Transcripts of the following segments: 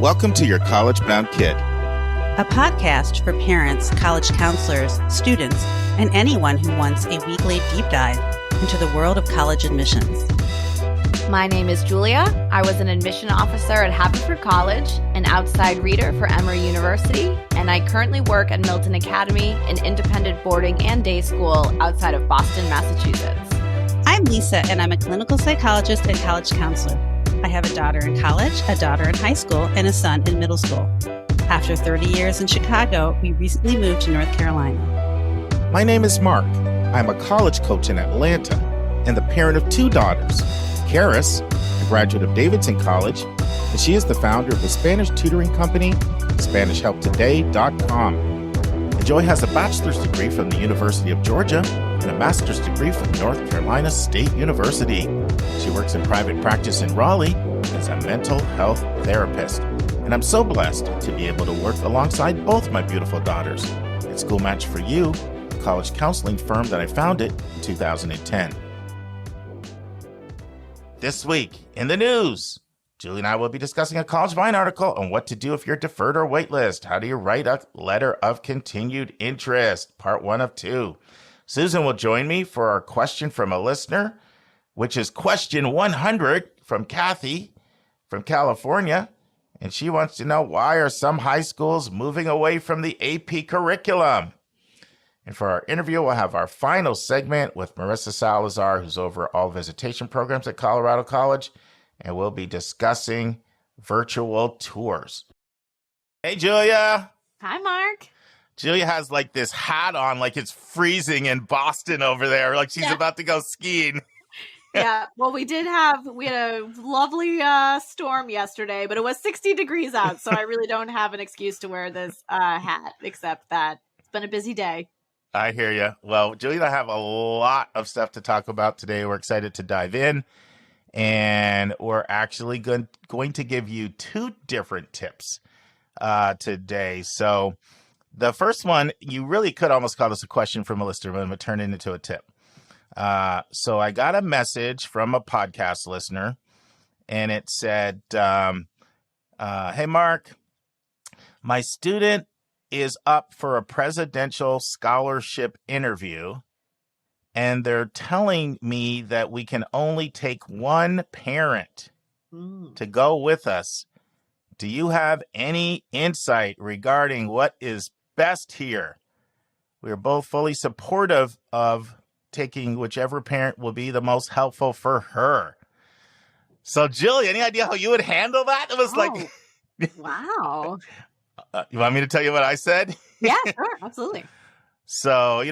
Welcome to Your College Bound Kid, a podcast for parents, college counselors, students, and anyone who wants a weekly deep dive into the world of college admissions. My name is Julia. I was an admission officer at Haverford College, an outside reader for Emory University, and I currently work at Milton Academy, an independent boarding and day school outside of Boston, Massachusetts. I'm Lisa, and I'm a clinical psychologist and college counselor. I have a daughter in college, a daughter in high school, and a son in middle school. After 30 years in Chicago, we recently moved to North Carolina. My name is Mark. I'm a college coach in Atlanta and the parent of two daughters. Karis, a graduate of Davidson College, and she is the founder of the Spanish tutoring company, SpanishHelpToday.com. And Joy has a bachelor's degree from the University of Georgia and a master's degree from North Carolina State University. She works in private practice in Raleigh as a mental health therapist. And I'm so blessed to be able to work alongside both my beautiful daughters at School Match for You, a college counseling firm that I founded in 2010. This week in the news, Julie and I will be discussing a CollegeVine article on what to do if you're deferred or waitlist. How do you write a letter of continued interest? Part 1 of 2. Susan will join me for our question from a listener, which is question 100 from Kathie from California. And she wants to know, why are some high schools moving away from the AP curriculum? And for our interview, we'll have our final segment with Marissa Salizar, who's over all visitation programs at Colorado College. And we'll be discussing virtual tours. Hey, Julia. Hi, Mark. Julia has like this hat on, like it's freezing in Boston over there, like she's about to go skiing. Yeah, well, we had a lovely storm yesterday, but it was 60 degrees out, so I really don't have an excuse to wear this hat, except that it's been a busy day. I hear you. Well, Julia and I have a lot of stuff to talk about today. We're excited to dive in, and we're actually going to give you two different tips today. So the first one, you really could almost call this a question from a listener, but I'm going to turn it into a tip. So I got a message from a podcast listener, and it said, hey, Mark, my student is up for a presidential scholarship interview, and they're telling me that we can only take one parent to go with us. Do you have any insight regarding what is best here? We are both fully supportive of taking whichever parent will be the most helpful for her. So, Julie, any idea how you would handle that? It was like, wow. You want me to tell you what I said? Yeah, sure, absolutely. So,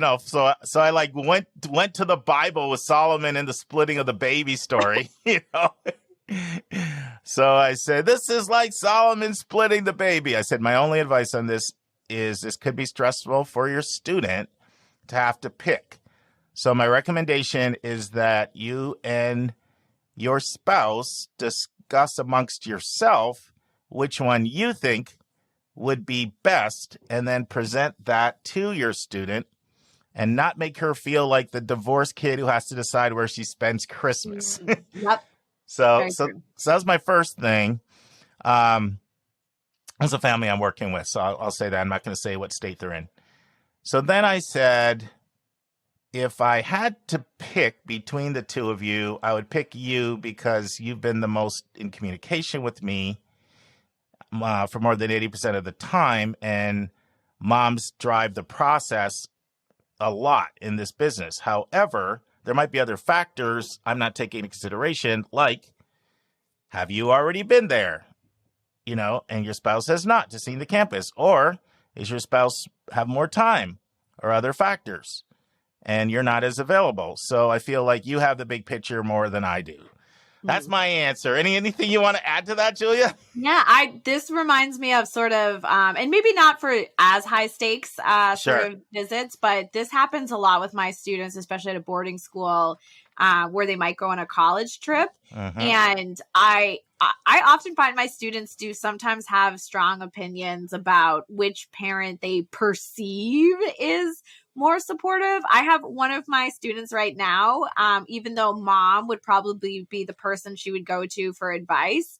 so I like went to the Bible with Solomon and the splitting of the baby story, So I said, this is like Solomon splitting the baby. I said, my only advice on this is this could be stressful for your student to have to pick. So my recommendation is that you and your spouse discuss amongst yourself which one you think would be best, and then present that to your student and not make her feel like the divorced kid who has to decide where she spends Christmas. Yep. So that's my first thing. It's a family I'm working with, so I'll say that. I'm not going to say what state they're in. So then I said, if I had to pick between the two of you, I would pick you because you've been the most in communication with me for more than 80% of the time, and moms drive the process a lot in this business. However, there might be other factors I'm not taking into consideration, like, have you already been there? And your spouse has not just seen the campus, or is your spouse have more time, or other factors, and you're not as available. So I feel like you have the big picture more than I do. That's my answer. Anything you want to add to that, Julia? Yeah, this reminds me of sort of, and maybe not for as high stakes sort of visits, but this happens a lot with my students, especially at a boarding school where they might go on a college trip. And I often find my students do sometimes have strong opinions about which parent they perceive is more supportive. I have one of my students right now, even though mom would probably be the person she would go to for advice,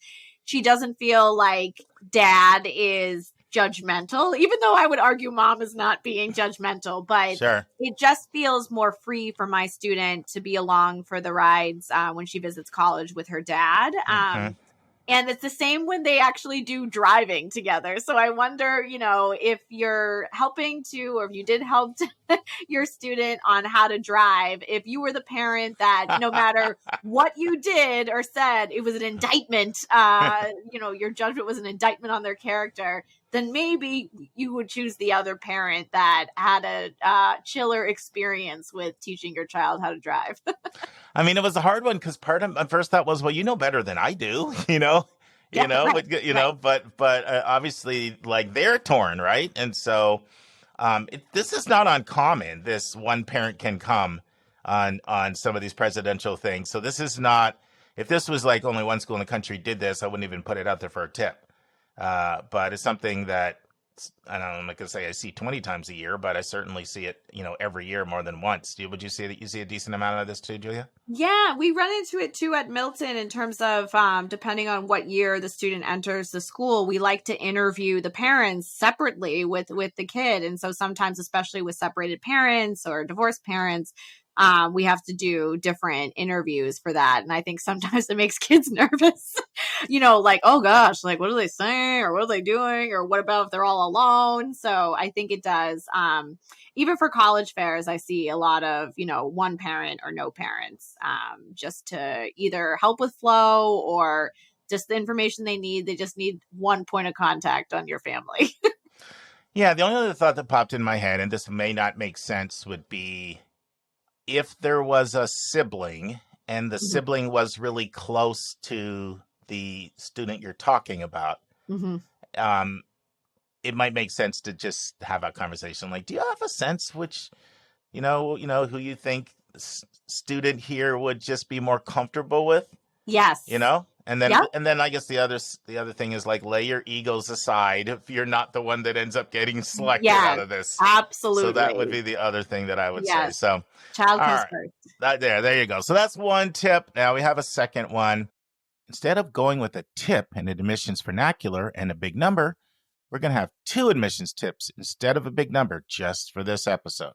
she doesn't feel like dad is judgmental, even though I would argue mom is not being judgmental, but Sure. it just feels more free for my student to be along for the rides when she visits college with her dad. And it's the same when they actually do driving together. So I wonder, if you're helping to, or if you did help your student on how to drive, if you were the parent that no matter what you did or said, it was an indictment, your judgment was an indictment on their character, then maybe you would choose the other parent that had a chiller experience with teaching your child how to drive. I mean, it was a hard one because part of my first thought was, well, you know better than I do, but obviously, like, they're torn, right? And so this is not uncommon. This one parent can come on some of these presidential things. So this is not, if this was like only one school in the country did this, I wouldn't even put it out there for a tip. But it's something that, I don't know, I'm not going to say I see 20 times a year, but I certainly see it, every year more than once. Would you say that you see a decent amount of this too, Julia? Yeah, we run into it too at Milton in terms of depending on what year the student enters the school, we like to interview the parents separately with the kid. And so sometimes, especially with separated parents or divorced parents, we have to do different interviews for that. And I think sometimes it makes kids nervous, like, oh gosh, like, what are they saying? Or what are they doing? Or what about if they're all alone? So I think it does. Even for college fairs, I see a lot of, one parent or no parents, just to either help with flow or just the information they need. They just need one point of contact on your family. Yeah. The only other thought that popped in my head, and this may not make sense, would be if there was a sibling and the sibling was really close to the student you're talking about, it might make sense to just have a conversation. Like, do you have a sense which, who you think student here would just be more comfortable with? Yes. And then I guess the other thing is, like, lay your egos aside if you're not the one that ends up getting selected out of this. Absolutely. So that would be the other thing that I would say. So child comes first. There you go. So that's one tip. Now we have a second one. Instead of going with a tip and admissions vernacular and a big number, we're going to have two admissions tips instead of a big number just for this episode.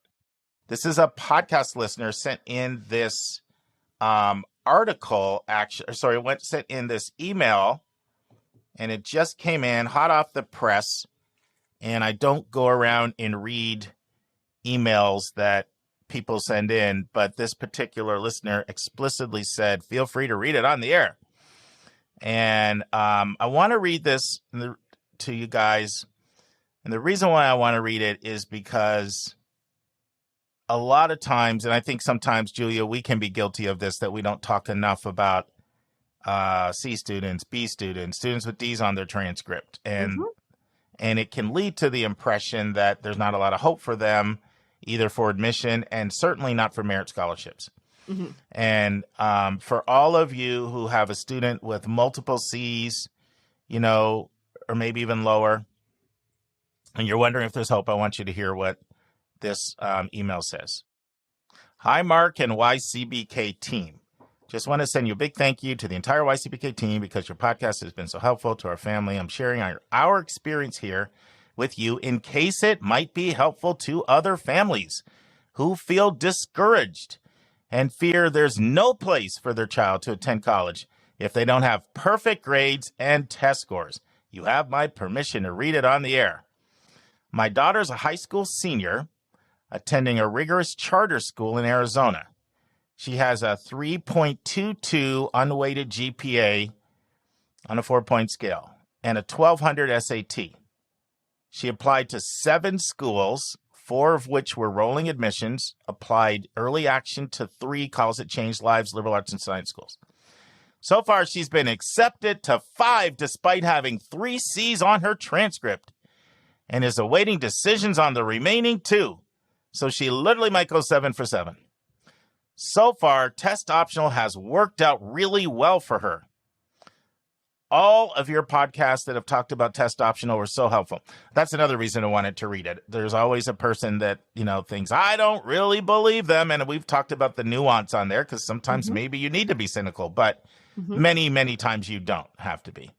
This is a podcast listener sent in this sent in this email, and it just came in hot off the press. And I don't go around and read emails that people send in, but this particular listener explicitly said, feel free to read it on the air. And I want to read this to you guys. And the reason why I want to read it is because a lot of times, and I think sometimes, Julia, we can be guilty of this, that we don't talk enough about C students, B students, students with D's on their transcript. And it can lead to the impression that there's not a lot of hope for them, either for admission and certainly not for merit scholarships. And for all of you who have a student with multiple C's, or maybe even lower, and you're wondering if there's hope, I want you to hear what this email says. Hi, Mark and YCBK team. Just want to send you a big thank you to the entire YCBK team because your podcast has been so helpful to our family. I'm sharing our experience here with you in case it might be helpful to other families who feel discouraged and fear there's no place for their child to attend college if they don't have perfect grades and test scores. You have my permission to read it on the air. My daughter's a high school senior attending a rigorous charter school in Arizona. She has a 3.22 unweighted GPA on a 4-point scale and a 1200 SAT. She applied to 7 schools, 4 of which were rolling admissions, applied early action to 3 Calls That Changed Lives liberal arts and science schools. So far, she's been accepted to 5 despite having 3 C's on her transcript and is awaiting decisions on the remaining 2. So she literally might go 7 for 7. So far, test optional has worked out really well for her. All of your podcasts that have talked about test optional were so helpful. That's another reason I wanted to read it. There's always a person that, thinks, I don't really believe them. And we've talked about the nuance on there because sometimes maybe you need to be cynical, but many, many times you don't have to be.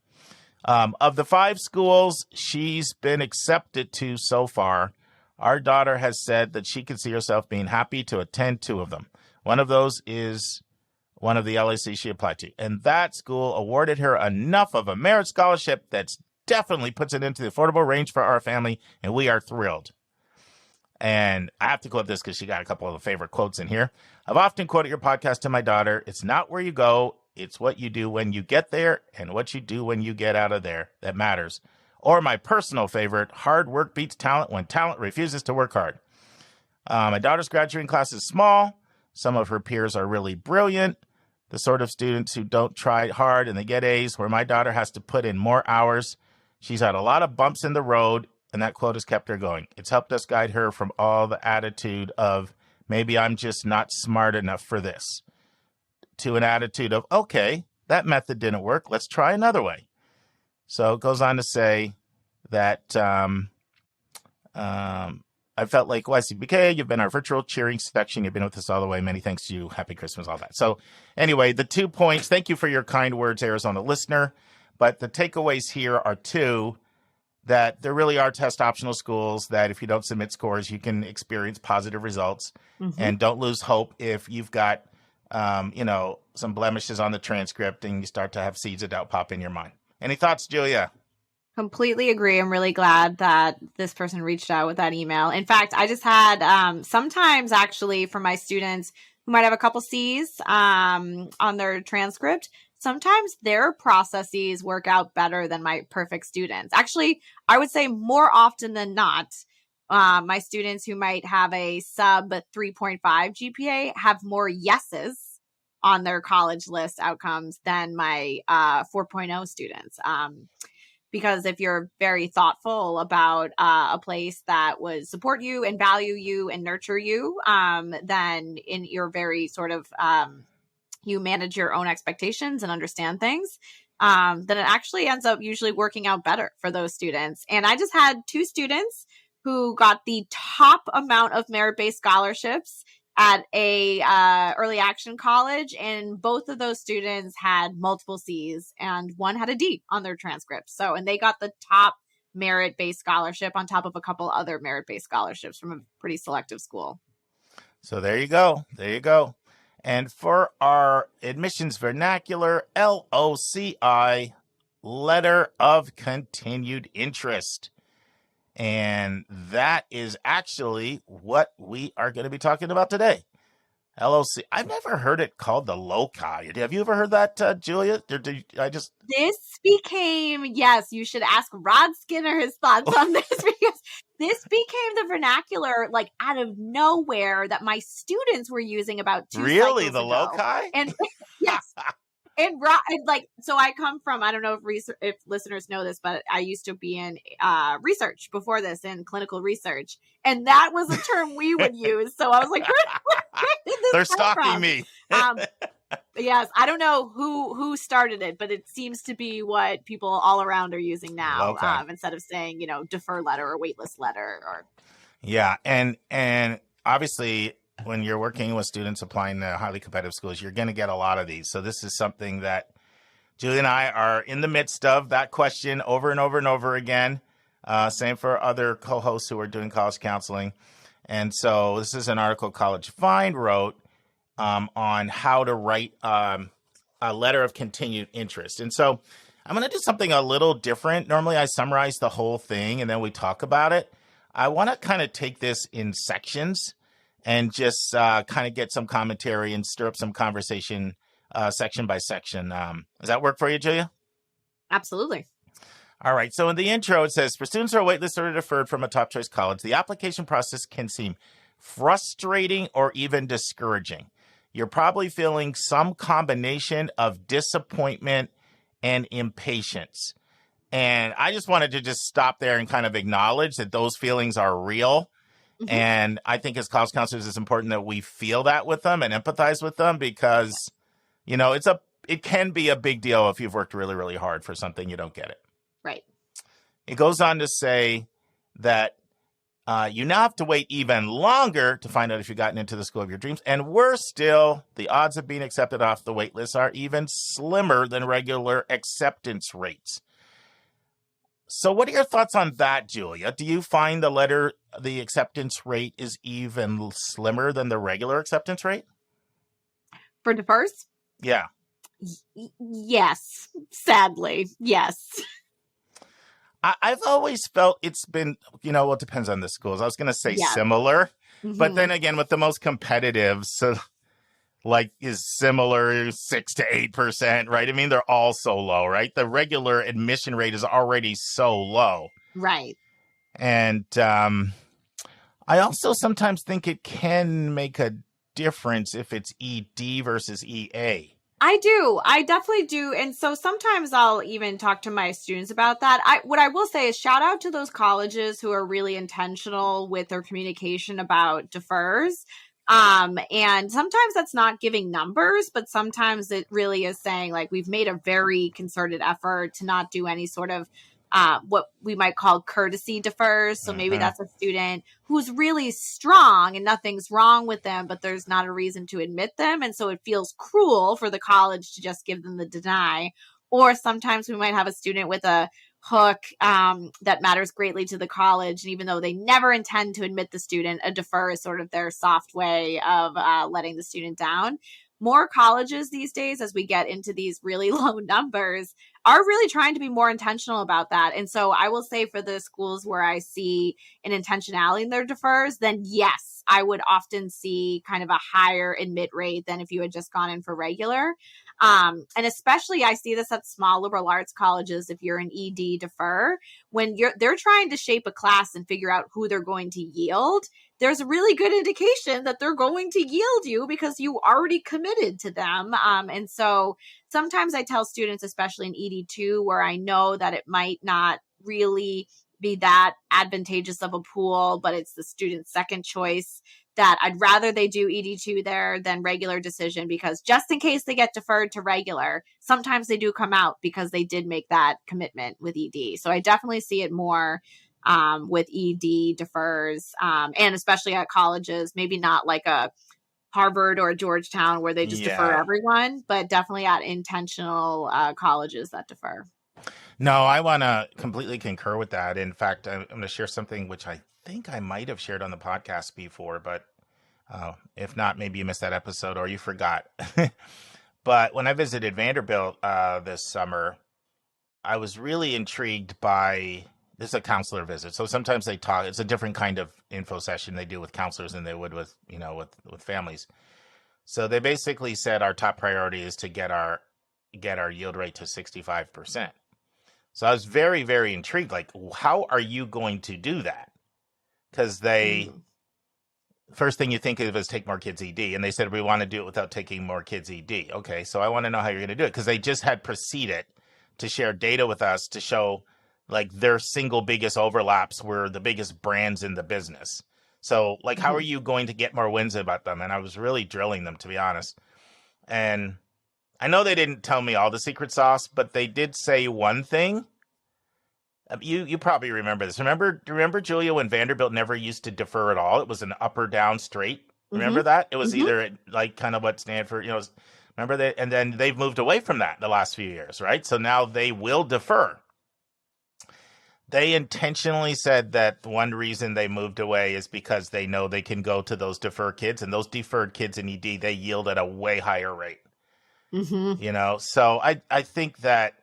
Of the 5 schools she's been accepted to so far, our daughter has said that she can see herself being happy to attend 2 of them. One of those is one of the LAC she applied to. And that school awarded her enough of a merit scholarship that's definitely puts it into the affordable range for our family, and we are thrilled. And I have to quote this because she got a couple of favorite quotes in here. I've often quoted your podcast to my daughter. It's not where you go, it's what you do when you get there and what you do when you get out of there that matters. Or my personal favorite, hard work beats talent when talent refuses to work hard. My daughter's graduating class is small. Some of her peers are really brilliant. The sort of students who don't try hard and they get A's, where my daughter has to put in more hours. She's had a lot of bumps in the road, and that quote has kept her going. It's helped us guide her from all the attitude of, maybe I'm just not smart enough for this, to an attitude of, okay, that method didn't work. Let's try another way. So it goes on to say that I felt like YCBK, you've been our virtual cheering section. You've been with us all the way. Many thanks to you. Happy Christmas, all that. So anyway, the 2 points. Thank you for your kind words, Arizona listener. But the takeaways here are 2, that there really are test optional schools that if you don't submit scores, you can experience positive results. Mm-hmm. And don't lose hope if you've got, some blemishes on the transcript and you start to have seeds of doubt pop in your mind. Any thoughts, Julia? Completely agree. I'm really glad that this person reached out with that email. In fact, I just had sometimes actually for my students who might have a couple C's on their transcript, sometimes their processes work out better than my perfect students. Actually, I would say more often than not, my students who might have a sub 3.5 GPA have more yeses on their college list outcomes than my 4.0 students. Because if you're very thoughtful about a place that would support you and value you and nurture you, then you're very sort of, you manage your own expectations and understand things, then it actually ends up usually working out better for those students. And I just had 2 students who got the top amount of merit-based scholarships at a early action college, and both of those students had multiple C's and one had a D on their transcript. So, and they got the top merit-based scholarship on top of a couple other merit-based scholarships from a pretty selective school. So there you go. There you go. And for our admissions vernacular, LOCI, letter of continued interest. And that is actually what we are going to be talking about today. LOC. I've never heard it called the loci. Have you ever heard that, Julia? This became, yes, you should ask Rod Skinner his thoughts on this, because this became the vernacular like out of nowhere that my students were using about 2 Really? cycles The ago. loci? And yes. And like, so I come from, I don't know if listeners know this, but I used to be in research before this, in clinical research. And that was a term we would use. So I was like, where did this They're come stalking from? me. Yes, I don't know who started it, but it seems to be what people all around are using now, instead of saying, defer letter or waitlist letter. Yeah, and obviously, when you're working with students applying to highly competitive schools, you're going to get a lot of these. So this is something that Julie and I are in the midst of, that question over and over and over again. Same for other co-hosts who are doing college counseling. And so this is an article CollegeVine wrote on how to write a letter of continued interest. And so I'm going to do something a little different. Normally I summarize the whole thing and then we talk about it. I want to kind of take this in sections and just kind of get some commentary and stir up some conversation section by section. Does that work for you, Julia? Absolutely. All right. So in the intro, it says, for students who are waitlisted or deferred from a top choice college, the application process can seem frustrating or even discouraging. You're probably feeling some combination of disappointment and impatience. And I just wanted to just stop there and kind of acknowledge that those feelings are real. Mm-hmm. And I think as college counselors, it's important that we feel that with them and empathize with them because, it can be a big deal if you've worked really, really hard for something, you don't get it. Right. It goes on to say that you now have to wait even longer to find out if you've gotten into the school of your dreams. And worse still, the odds of being accepted off the wait list are even slimmer than regular acceptance rates. So what are your thoughts on that, Julia? Do you find the acceptance rate is even slimmer than the regular acceptance rate? For defers? Yeah. Yes. Sadly, yes. I've always felt it's been, well, it depends on the schools. I was going to say similar, but then again, with the most competitive, so is similar 6 to 8%, right? I mean, they're all so low, right? The regular admission rate is already so low. Right. And I also sometimes think it can make a difference if it's ED versus EA. I do. I definitely do. And so sometimes I'll even talk to my students about that. What I will say is shout out to those colleges who are really intentional with their communication about defers. And sometimes that's not giving numbers, but sometimes it really is saying we've made a very concerted effort to not do any sort of what we might call courtesy defers. So maybe that's a student who's really strong and nothing's wrong with them, but there's not a reason to admit them. And so it feels cruel for the college to just give them the deny. Or sometimes we might have a student with a hook that matters greatly to the college. And even though they never intend to admit the student, a defer is sort of their soft way of letting the student down. More colleges these days, as we get into these really low numbers, are really trying to be more intentional about that. And so I will say for the schools where I see an intentionality in their defers, then yes, I would often see kind of a higher admit rate than if you had just gone in for regular. And especially I see this at small liberal arts colleges. If you're an ED defer, when they're trying to shape a class and figure out who they're going to yield, there's a really good indication that they're going to yield you because you already committed to them. And so sometimes I tell students, especially in ED2, where I know that it might not really be that advantageous of a pool, but it's the student's second choice, that I'd rather they do ED2 there than regular decision, because just in case they get deferred to regular, sometimes they do come out because they did make that commitment with ED. So I definitely see it more with ED defers, and especially at colleges, maybe not like a Harvard or a Georgetown where they just defer everyone, but definitely at intentional colleges that defer. No, I want to completely concur with that. In fact, I'm going to share something which I think I might have shared on the podcast before, but if not, maybe you missed that episode or you forgot. But when I visited Vanderbilt this summer, I was really intrigued by, this is a counselor visit. So sometimes they talk, it's a different kind of info session they do with counselors than they would with, with families. So they basically said our top priority is to get our yield rate to 65%. So I was very, very intrigued. How are you going to do that? Because first thing you think of is take more kids ED. And they said, we want to do it without taking more kids ED. Okay, so I want to know how you're going to do it. Because they just had proceeded to share data with us to show their single biggest overlaps were the biggest brands in the business. So how are you going to get more wins about them? And I was really drilling them, to be honest. And I know they didn't tell me all the secret sauce, but they did say one thing. You probably remember this. Remember, Julia, when Vanderbilt never used to defer at all? It was an up or down straight. Remember that? It was either kind of what Stanford, remember that? And then they've moved away from that the last few years, right? So now they will defer. They intentionally said that one reason they moved away is because they know they can go to those deferred kids, and those deferred kids in ED, they yield at a way higher rate. So I think that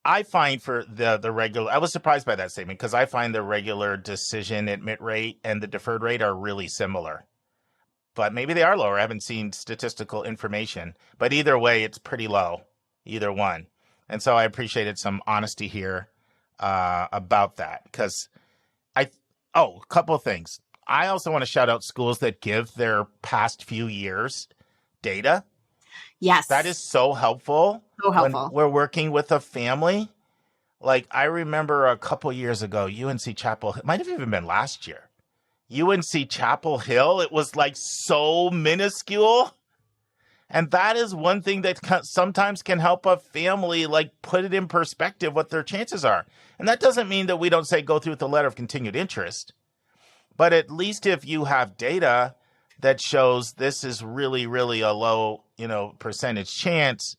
I find for the regular, I was surprised by that statement because I find the regular decision admit rate and the deferred rate are really similar. But maybe they are lower. I haven't seen statistical information. But either way, it's pretty low, either one. And so I appreciated some honesty here about that. Because a couple of things. I also want to shout out schools that give their past few years data. Yes. That is so helpful. So helpful. When we're working with a family. I remember a couple years ago, UNC Chapel, it might have even been last year. UNC Chapel Hill, it was so minuscule. And that is one thing that sometimes can help a family put it in perspective what their chances are. And that doesn't mean that we don't say go through with the letter of continued interest. But at least if you have data that shows this is really, really a low, percentage chance,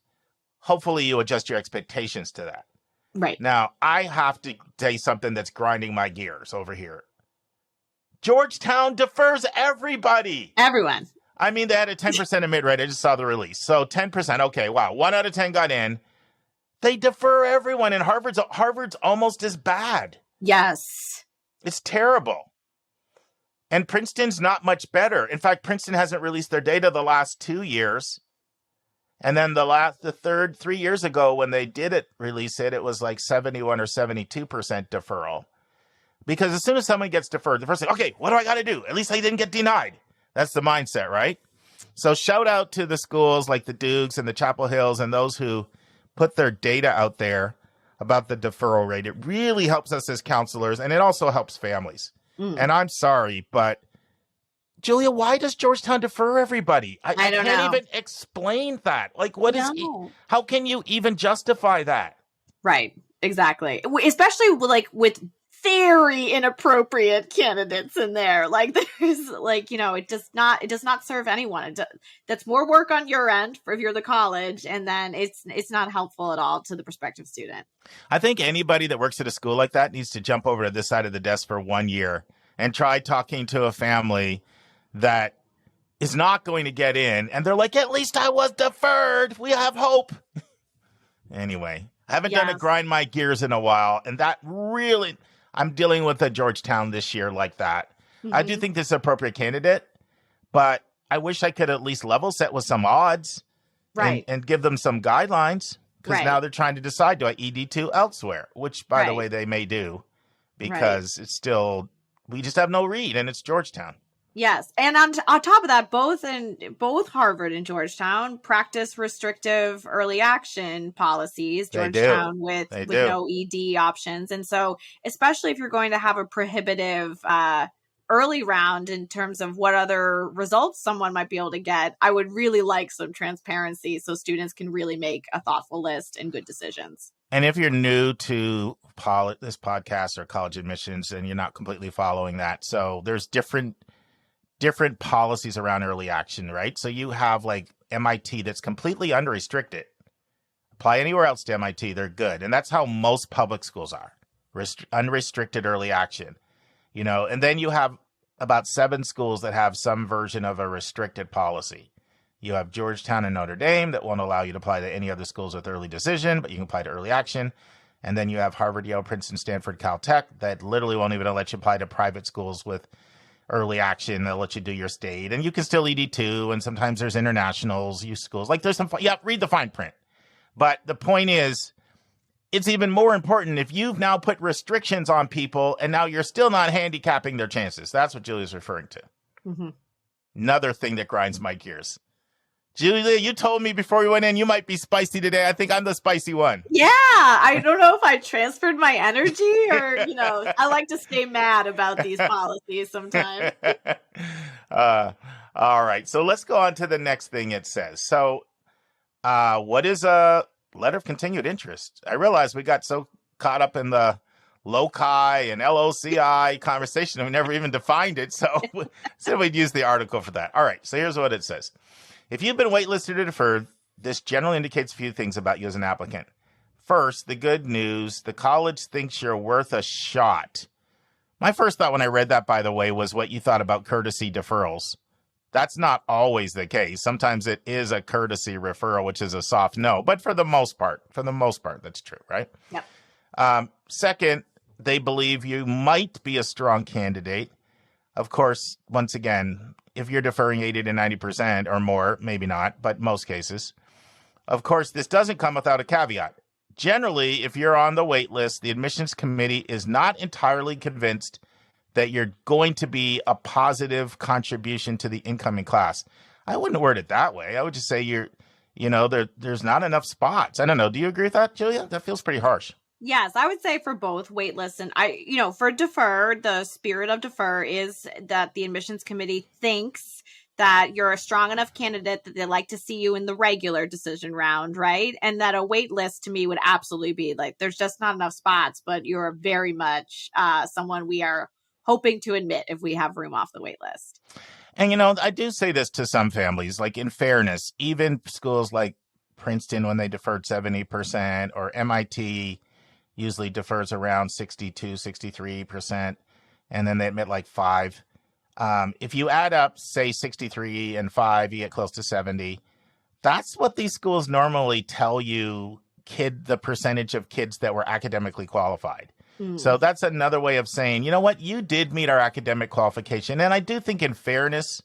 hopefully you adjust your expectations to that. Right. Now, I have to say something that's grinding my gears over here. Georgetown defers everybody. Everyone. I mean, they had a 10% admit rate. I just saw the release. So 10%. Okay, wow. 1 out of 10 got in. They defer everyone, and Harvard's almost as bad. Yes. It's terrible. And Princeton's not much better. In fact, Princeton hasn't released their data the last 2 years. And then the 3 years ago when they did release it, it was like 71 or 72% deferral. Because as soon as someone gets deferred, the first thing, okay, what do I got to do? At least I didn't get denied. That's the mindset, right? So shout out to the schools like the Dukes and the Chapel Hills and those who put their data out there about the deferral rate. It really helps us as counselors, and it also helps families. And I'm sorry, but Julia, why does Georgetown defer everybody? I don't can't know. even explain that. Like, how can you even justify that? Right. Exactly. Especially like with very inappropriate candidates in there. Like there's like, it does not serve anyone. That's more work on your end if you're the college. And then it's not helpful at all to the prospective student. I think anybody that works at a school like that needs to jump over to this side of the desk for 1 year and try talking to a family that is not going to get in. And they're like, at least I was deferred. We have hope. Anyway, I haven't done a grind my gears in a while. And that really, I'm dealing with a Georgetown this year like that. I do think this is an appropriate candidate, but I wish I could at least level set with some odds, right, and give them some guidelines, because now they're trying to decide, do I ED2 elsewhere, which, by the way, they may do, because it's still, we just have no read, and it's Georgetown. Yes. And on top of that, both Harvard and Georgetown practice restrictive early action policies. Georgetown with no ED options. And so, especially if you're going to have a prohibitive early round in terms of what other results someone might be able to get, I would really like some transparency so students can really make a thoughtful list and good decisions. And if you're new to this podcast or college admissions and you're not completely following that, so there's different policies around early action, right? So you have like MIT that's completely unrestricted. Apply anywhere else to MIT, they're good. And that's how most public schools are. Unrestricted early action. And then you have about 7 schools that have some version of a restricted policy. You have Georgetown and Notre Dame that won't allow you to apply to any other schools with early decision, but you can apply to early action. And then you have Harvard, Yale, Princeton, Stanford, Caltech that literally won't even let you apply to private schools with early action. They'll let you do your state, and you can still ED2, and sometimes there's internationals, schools. Like there's some, read the fine print. But the point is, it's even more important if you've now put restrictions on people and now you're still not handicapping their chances. That's what Julia's referring to. Mm-hmm. Another thing that grinds my gears. Julia, you told me before we went in you might be spicy today. I think I'm the spicy one. Yeah, I don't know if I transferred my energy or, I like to stay mad about these policies sometimes. All right, so let's go on to the next thing it says. So what is a letter of continued interest? I realize we got so caught up in the loci and LOCI conversation and we never even defined it. So we'd use the article for that. All right, so here's what it says. If you've been waitlisted or deferred, this generally indicates a few things about you as an applicant. First, the good news, the college thinks you're worth a shot. My first thought when I read that, by the way, was what you thought about courtesy deferrals. That's not always the case. Sometimes it is a courtesy referral, which is a soft no. But for the most part, that's true, right? Yep. Second, they believe you might be a strong candidate. Of course, once again, if you're deferring 80 to 90% or more, maybe not, but most cases. Of course, this doesn't come without a caveat. Generally, if you're on the wait list, the admissions committee is not entirely convinced that you're going to be a positive contribution to the incoming class. I wouldn't word it that way. I would just say there's not enough spots. I don't know. Do you agree with that, Julia? That feels pretty harsh. Yes, I would say for both waitlists and for defer, the spirit of defer is that the admissions committee thinks that you're a strong enough candidate that they like to see you in the regular decision round, right? And that a waitlist to me would absolutely be like, there's just not enough spots, but you're very much someone we are hoping to admit if we have room off the waitlist. And, I do say this to some families, like in fairness, even schools like Princeton, when they deferred 70% or MIT, usually defers around 62, 63%, and then they admit like 5. If you add up, say 63 and 5, you get close to 70. That's what these schools normally tell you the percentage of kids that were academically qualified. So that's another way of saying, you know what, you did meet our academic qualification. And I do think in fairness,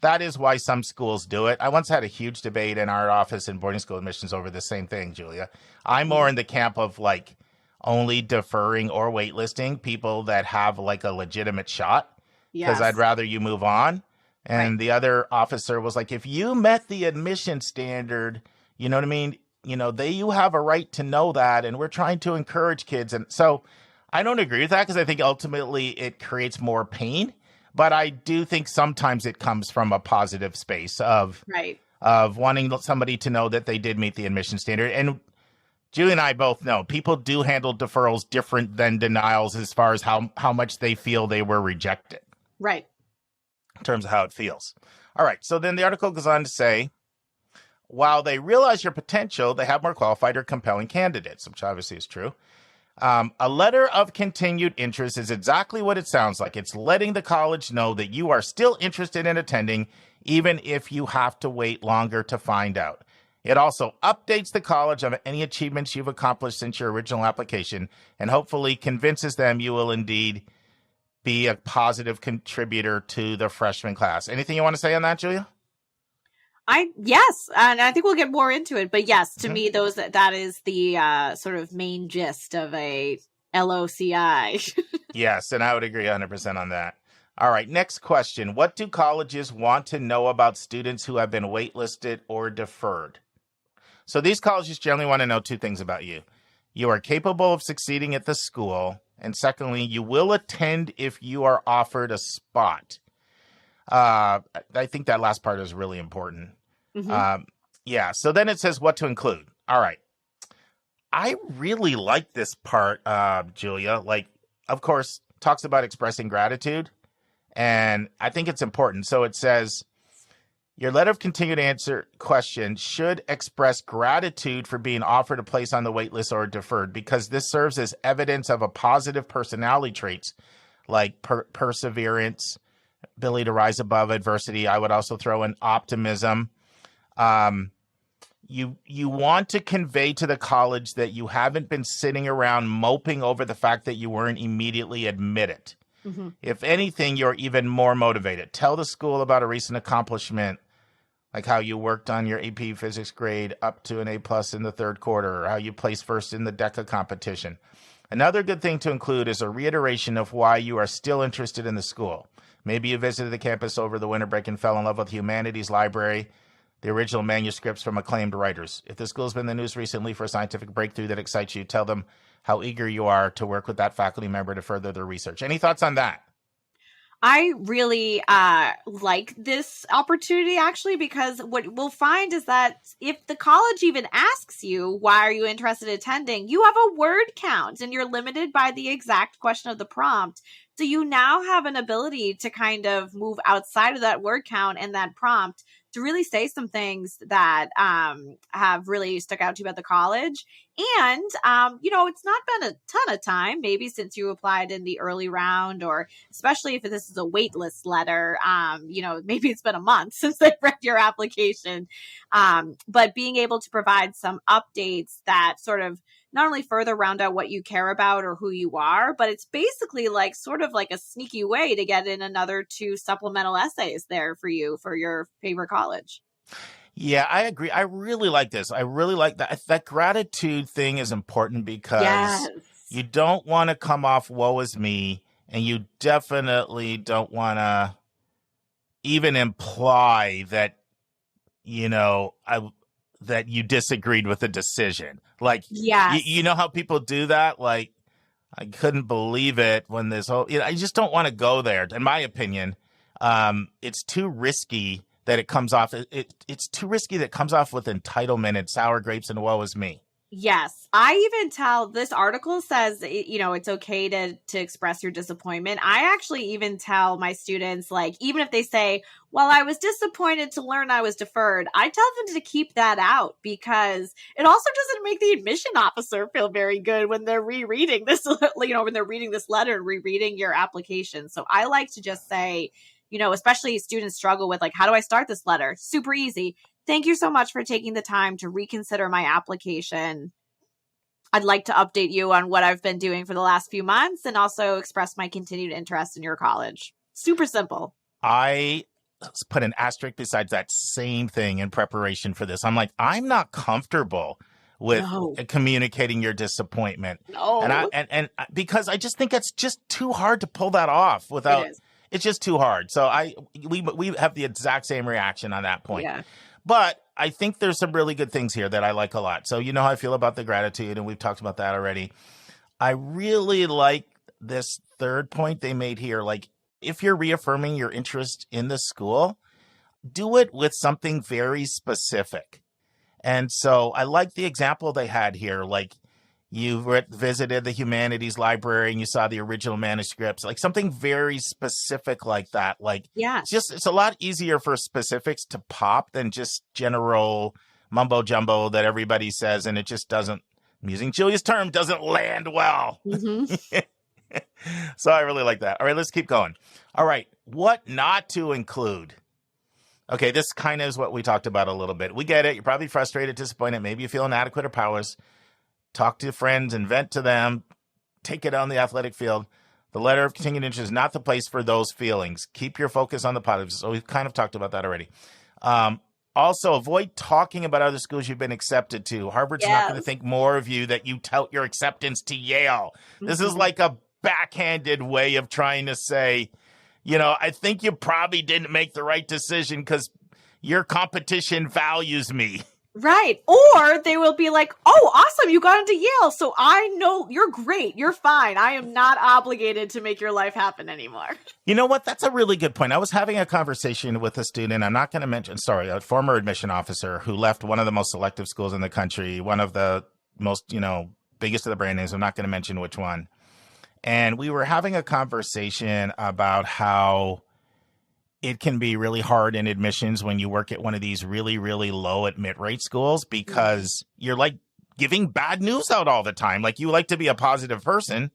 that is why some schools do it. I once had a huge debate in our office in boarding school admissions over the same thing, Julia. I'm more in the camp of like only deferring or waitlisting people that have like a legitimate shot, because I'd rather you move on. And the other officer was like, if you met the admission standard, you know what I mean? You know, you have a right to know that. And we're trying to encourage kids. And so I don't agree with that, because I think ultimately it creates more pain. But I do think sometimes it comes from a positive space of wanting somebody to know that they did meet the admission standard. And Julie and I both know people do handle deferrals different than denials as far as how much they feel they were rejected. Right. In terms of how it feels. All right. So then the article goes on to say, while they realize your potential, they have more qualified or compelling candidates, which obviously is true. A letter of continued interest is exactly what it sounds like. It's letting the college know that you are still interested in attending, even if you have to wait longer to find out. It also updates the college on any achievements you've accomplished since your original application, and hopefully convinces them you will indeed be a positive contributor to the freshman class. Anything you want to say on that, Julia? Yes, and I think we'll get more into it. But yes, to me, that is the sort of main gist of a LOCI. Yes, and I would agree 100% on that. All right, next question. What do colleges want to know about students who have been waitlisted or deferred? So these colleges generally want to know 2 things about you. You are capable of succeeding at the school, and secondly, you will attend if you are offered a spot. I think that last part is really important. So then it says what to include. All right. I really like this part, Julia. Like, of course, talks about expressing gratitude, and I think it's important. So it says, your letter of continued answer question should express gratitude for being offered a place on the wait list or deferred, because this serves as evidence of a positive personality traits like perseverance, ability to rise above adversity. I would also throw in optimism. You want to convey to the college that you haven't been sitting around moping over the fact that you weren't immediately admitted. If anything, you're even more motivated. Tell the school about a recent accomplishment, like how you worked on your AP physics grade up to an A+ in the 3rd quarter, or how you placed first in the DECA competition. Another good thing to include is a reiteration of why you are still interested in the school. Maybe you visited the campus over the winter break and fell in love with the humanities library, the original manuscripts from acclaimed writers. If the school's been in the news recently for a scientific breakthrough that excites you, tell them how eager you are to work with that faculty member to further their research. Any thoughts on that? I really like this opportunity, actually, because what we'll find is that if the college even asks you, why are you interested in attending, you have a word count and you're limited by the exact question of the prompt. So you now have an ability to kind of move outside of that word count and that prompt to really say some things that have really stuck out to you about the college. And, it's not been a ton of time, maybe since you applied in the early round, or especially if this is a waitlist letter, maybe it's been a month since they read your application. But being able to provide some updates that sort of not only further round out what you care about or who you are, but it's basically like sort of like a sneaky way to get in another 2 supplemental essays there for you for your favorite college. Yeah, I agree. I really like this. I really like that. That gratitude thing is important because you don't want to come off woe is me, and you definitely don't want to even imply that, that you disagreed with the decision. Like, you know how people do that? Like, I couldn't believe it when this whole, I just don't want to go there. In my opinion, it's too risky that it comes off. It's too risky that it comes off with entitlement and sour grapes and woe is me. Yes. I even tell, this article says, it's okay to express your disappointment. I actually even tell my students, like, even if they say, well, I was disappointed to learn I was deferred, I tell them to keep that out, because it also doesn't make the admission officer feel very good when they're rereading this, when they're reading this letter and rereading your application. So I like to just say, especially students struggle with, like, how do I start this letter? Super easy. Thank you so much for taking the time to reconsider my application. I'd like to update you on what I've been doing for the last few months, and also express my continued interest in your college. Super simple. I put an asterisk besides that same thing in preparation for this. I'm like, I'm not comfortable with communicating your disappointment. No. And because I just think it's just too hard to pull that off without, it's just too hard. So we have the exact same reaction on that point. Yeah. But I think there's some really good things here that I like a lot. So you know how I feel about the gratitude, and we've talked about that already. I really like this third point they made here. Like, if you're reaffirming your interest in the school, do it with something very specific. And so I like the example they had here. Like, you visited the humanities library and you saw the original manuscripts, like something very specific like that. Like, it's a lot easier for specifics to pop than just general mumbo jumbo that everybody says. And it just doesn't, I'm using Julia's term, doesn't land well. Mm-hmm. So I really like that. All right, let's keep going. All right. What not to include? Okay, this kind of is what we talked about a little bit. We get it. You're probably frustrated, disappointed. Maybe you feel inadequate or powerless. Talk to friends and vent to them. Take it on the athletic field. The letter of continued interest is not the place for those feelings. Keep your focus on the positives. So we've kind of talked about that already. Also, avoid talking about other schools you've been accepted to. Harvard's not going to think more of you that you tout your acceptance to Yale. This is like a backhanded way of trying to say, I think you probably didn't make the right decision because your competition values me. Right. Or they will be like, oh, awesome, you got into Yale, so I know you're great. You're fine. I am not obligated to make your life happen anymore. You know what? That's a really good point. I was having a conversation with a student. I'm not going to mention, a former admission officer who left one of the most selective schools in the country, one of the most, biggest of the brand names. I'm not going to mention which one. And we were having a conversation about how it can be really hard in admissions when you work at one of these really, really low admit rate schools, because you're like giving bad news out all the time. Like, you like to be a positive person.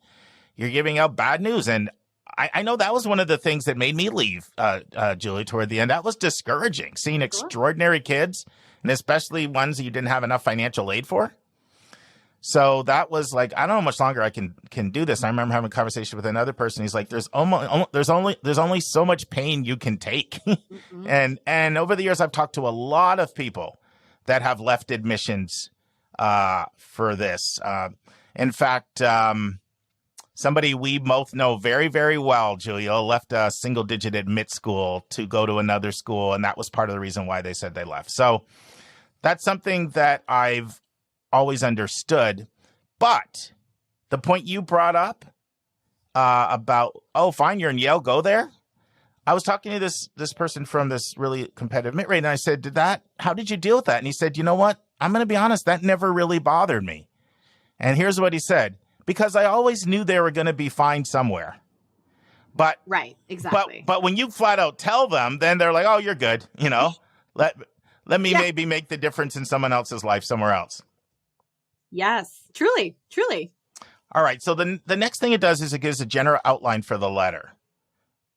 You're giving out bad news. And I know that was one of the things that made me leave, Julie, toward the end. That was discouraging, seeing extraordinary kids, and especially ones that you didn't have enough financial aid for. So that was like, I don't know how much longer I can do this. I remember having a conversation with another person. He's like, there's only so much pain you can take. Mm-hmm. And over the years, I've talked to a lot of people that have left admissions for this. In fact, somebody we both know very, very well, Julia, left a single-digit admit school to go to another school, and that was part of the reason why they said they left. So that's something that I've always understood. But the point you brought up about, fine, you're in Yale, go there. I was talking to this person from this really competitive mid rate, and I said, how did you deal with that? And he said, you know what? I'm going to be honest, that never really bothered me. And here's what he said: because I always knew they were going to be fine somewhere. But right, exactly. But when you flat out tell them, then they're like, oh, you're good. Let me maybe make the difference in someone else's life somewhere else. Yes, truly, truly. All right. So the next thing it does is it gives a general outline for the letter.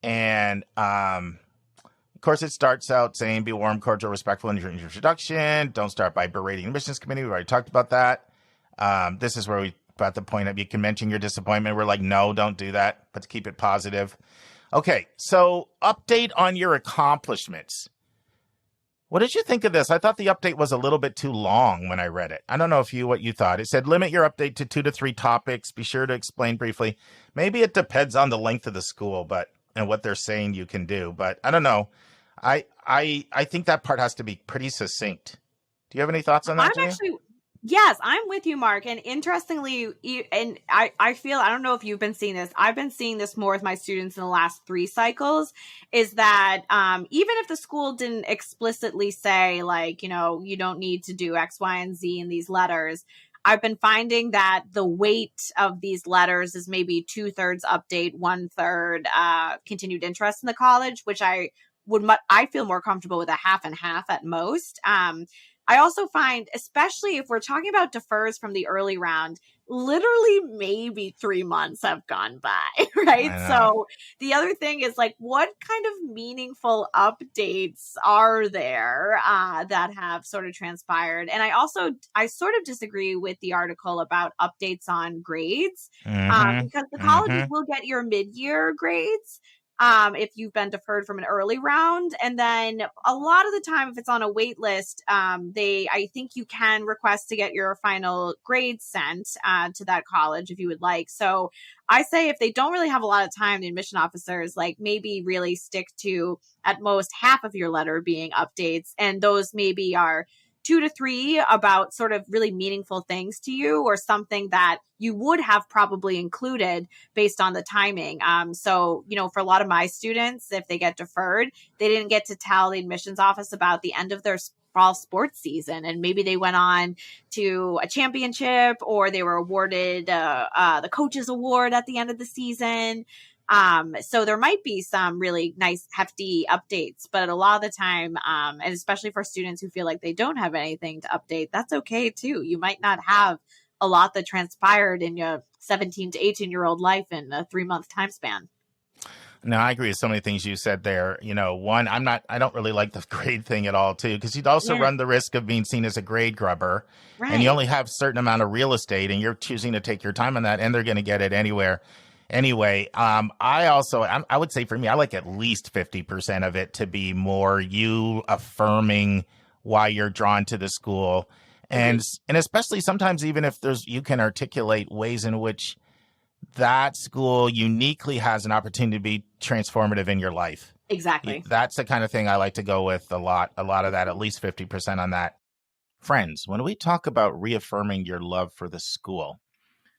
And, of course, it starts out saying, be warm, cordial, respectful in your introduction. Don't start by berating the admissions committee. We already talked about that. This is where we brought the point of you can mention your disappointment. We're like, no, don't do that, but to keep it positive. Okay. So update on your accomplishments. What did you think of this? I thought the update was a little bit too long when I read it. I don't know what you thought. It said, limit your update to 2 to 3 topics. Be sure to explain briefly. Maybe it depends on the length of the school, and what they're saying you can do. But I don't know. I think that part has to be pretty succinct. Do you have any thoughts on that? Yes, I'm with you, Mark. And interestingly, and I feel, I don't know if you've been seeing this, I've been seeing this more with my students in the last 3 cycles, is that even if the school didn't explicitly say, like, you don't need to do X, Y, and Z in these letters, I've been finding that the weight of these letters is maybe 2/3 update, 1/3 continued interest in the college, which I feel more comfortable with a half and half at most. I also find, especially if we're talking about defers from the early round, literally maybe 3 months have gone by, right? So the other thing is like, what kind of meaningful updates are there that have sort of transpired? And I sort of disagree with the article about updates on grades because the colleges will get your mid-year grades if you've been deferred from an early round. And then a lot of the time, if it's on a wait list, I think you can request to get your final grade sent to that college if you would like. So I say if they don't really have a lot of time, the admission officers, like maybe really stick to at most half of your letter being updates. And those maybe are 2 to 3 about sort of really meaningful things to you or something that you would have probably included based on the timing. So, for a lot of my students, if they get deferred, they didn't get to tell the admissions office about the end of their fall sports season. And maybe they went on to a championship or they were awarded the coaches award at the end of the season. So there might be some really nice, hefty updates, but a lot of the time, and especially for students who feel like they don't have anything to update, that's okay too. You might not have a lot that transpired in your 17 to 18-year-old life in a 3-month time span. No, I agree with so many things you said there. One, I don't really like the grade thing at all too, because you'd also run the risk of being seen as a grade grubber. Right. And you only have a certain amount of real estate and you're choosing to take your time on that and they're going to get it anyway, I would say for me, I like at least 50% of it to be more you affirming why you're drawn to the school. And especially sometimes even if you can articulate ways in which that school uniquely has an opportunity to be transformative in your life. Exactly. That's the kind of thing I like to go with a lot of that, at least 50% on that. Friends, when we talk about reaffirming your love for the school,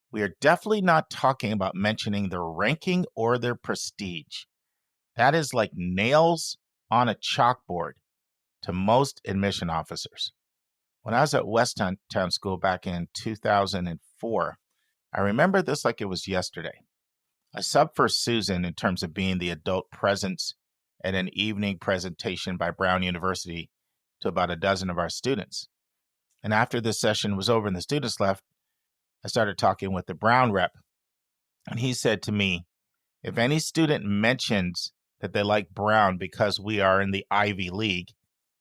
we are definitely not talking about mentioning their ranking or their prestige. That is like nails on a chalkboard to most admission officers. When I was at Westtown School back in 2004, I remember this like it was yesterday. I subbed for Susan in terms of being the adult presence at an evening presentation by Brown University to about a dozen of our students. And after this session was over and the students left, I started talking with the Brown rep, and he said to me, if any student mentions that they like Brown because we are in the Ivy League,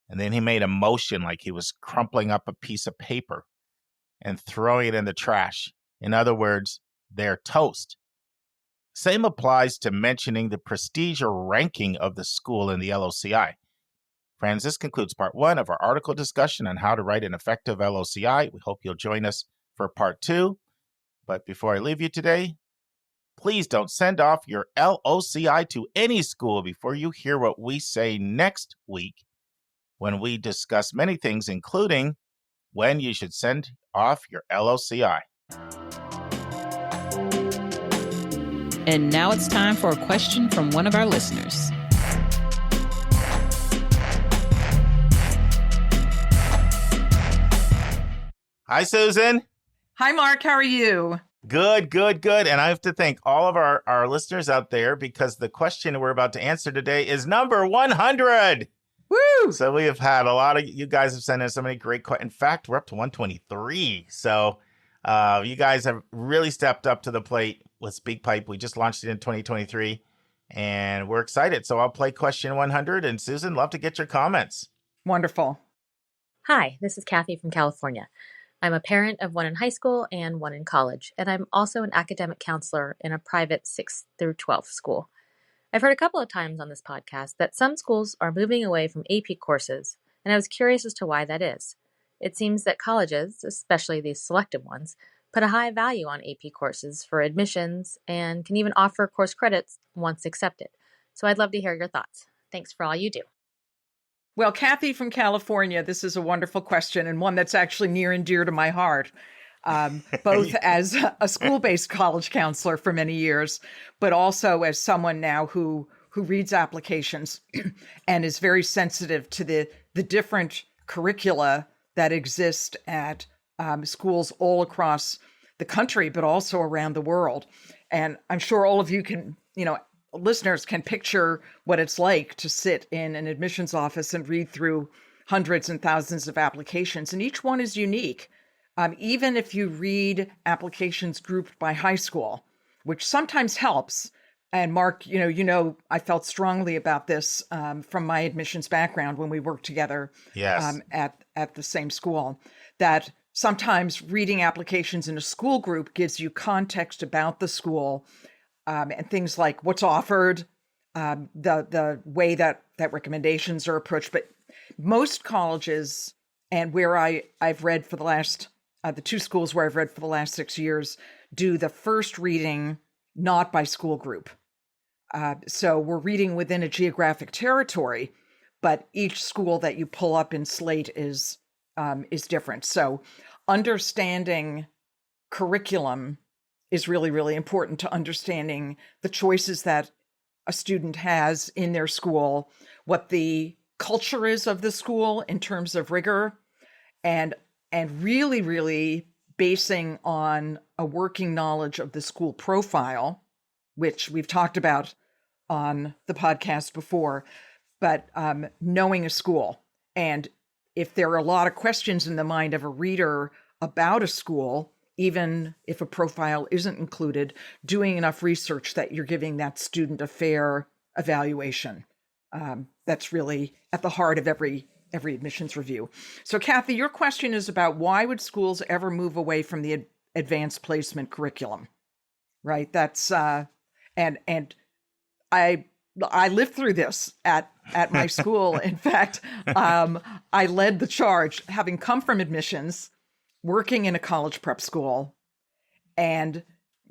and then he made a motion like he was crumpling up a piece of paper and throwing it in the trash. In other words, they're toast. Same applies to mentioning the prestige or ranking of the school in the LOCI. Friends, this concludes part 1 of our article discussion on how to write an effective LOCI. We hope you'll join us for part 2. But before I leave you today, please don't send off your LOCI to any school before you hear what we say next week when we discuss many things, including when you should send off your LOCI. And now it's time for a question from one of our listeners. Hi, Susan. Hi, Mark. How are you? Good. And I have to thank all of our listeners out there because the question we're about to answer today is number 100. Woo! So we have had a lot of you guys have sent us so many great questions. In fact, we're up to 123. So you guys have really stepped up to the plate with SpeakPipe. We just launched it in 2023 and we're excited. So I'll play question 100 and Susan, love to get your comments. Wonderful. Hi, this is Kathie from California. I'm a parent of one in high school and one in college, and I'm also an academic counselor in a private 6th through 12th school. I've heard a couple of times on this podcast that some schools are moving away from AP courses, and I was curious as to why that is. It seems that colleges, especially these selective ones, put a high value on AP courses for admissions and can even offer course credits once accepted. So I'd love to hear your thoughts. Thanks for all you do. Well, Kathie from California, this is a wonderful question and one that's actually near and dear to my heart, both as a school-based college counselor for many years, but also as someone now who reads applications and is very sensitive to the different curricula that exist at schools all across the country, but also around the world. And I'm sure all of you can, listeners can picture what it's like to sit in an admissions office and read through hundreds and thousands of applications. And each one is unique. Even if you read applications grouped by high school, which sometimes helps. And Mark, I felt strongly about this from my admissions background when we worked together at the same school, that sometimes reading applications in a school group gives you context about the school and things like what's offered, the way that recommendations are approached. But most colleges, and where I've read for the last, the two schools where I've read for the last 6 years, do the first reading not by school group. So we're reading within a geographic territory, but each school that you pull up in Slate is different. So understanding curriculum is really, really important to understanding the choices that a student has in their school, what the culture is of the school in terms of rigor, and really, really basing on a working knowledge of the school profile, which we've talked about on the podcast before, but knowing a school. And if there are a lot of questions in the mind of a reader about a school, even if a profile isn't included, doing enough research that you're giving that student a fair evaluation. That's really at the heart of every admissions review. So Kathie, your question is about why would schools ever move away from the advanced placement curriculum, right? That's, and I lived through this at my school. In fact, I led the charge, having come from admissions, working in a college prep school, and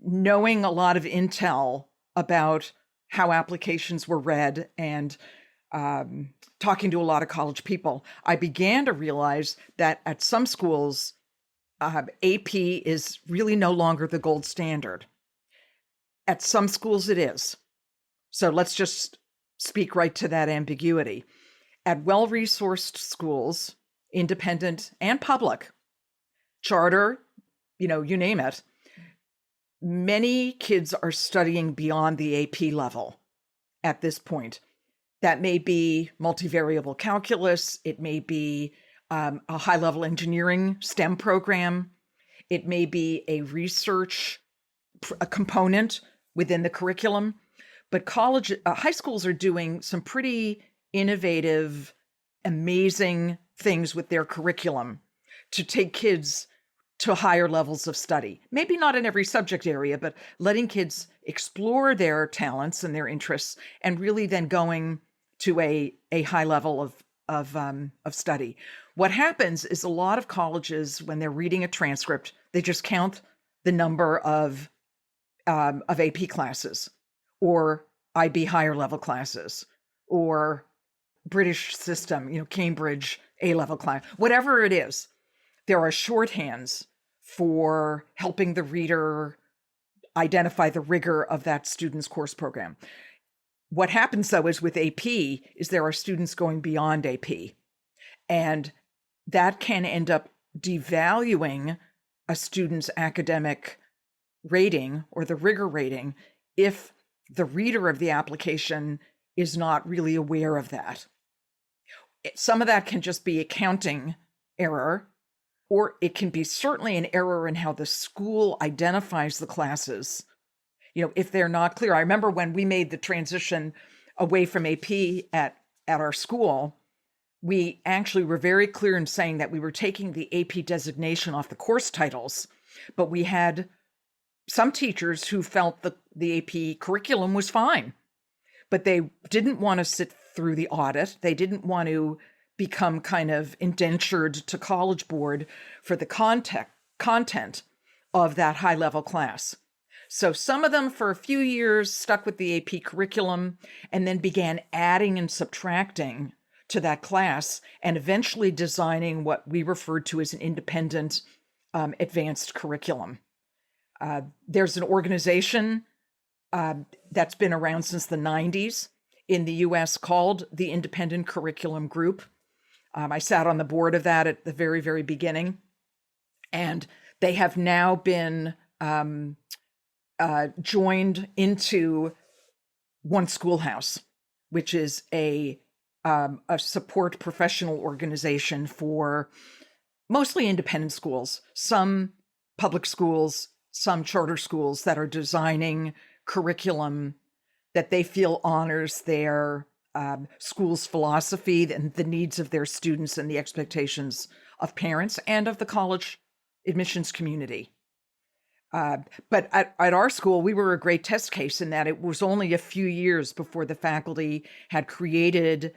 knowing a lot of intel about how applications were read and talking to a lot of college people. I began to realize that at some schools, AP is really no longer the gold standard. At some schools it is. So let's just speak right to that ambiguity. At well-resourced schools, independent and public, charter, you name it, many kids are studying beyond the AP level at this point. That may be multivariable calculus. It may be a high-level engineering STEM program. It may be a research a component within the curriculum. But high schools are doing some pretty innovative, amazing things with their curriculum to take kids to higher levels of study. Maybe not in every subject area, but letting kids explore their talents and their interests, and really then going to a high level of study. What happens is a lot of colleges, when they're reading a transcript, they just count the number of AP classes, or IB higher level classes, or British system, Cambridge A-level class, whatever it is. There are shorthands for helping the reader identify the rigor of that student's course program. What happens, though, is with AP is there are students going beyond AP, and that can end up devaluing a student's academic rating or the rigor rating if the reader of the application is not really aware of that. Some of that can just be a counting error, or it can be certainly an error in how the school identifies the classes, if they're not clear. I remember when we made the transition away from AP at our school, we actually were very clear in saying that we were taking the AP designation off the course titles, but we had some teachers who felt the AP curriculum was fine, but they didn't want to sit through the audit. They didn't want to become kind of indentured to College Board for the content of that high-level class. So some of them for a few years stuck with the AP curriculum and then began adding and subtracting to that class and eventually designing what we referred to as an independent advanced curriculum. There's an organization that's been around since the 90s in the US called the Independent Curriculum Group. I sat on the board of that at the very, very beginning. And they have now been joined into One Schoolhouse, which is a support professional organization for mostly independent schools, some public schools, some charter schools that are designing curriculum that they feel honors their school's philosophy and the needs of their students and the expectations of parents and of the college admissions community. But at our school, we were a great test case in that it was only a few years before the faculty had created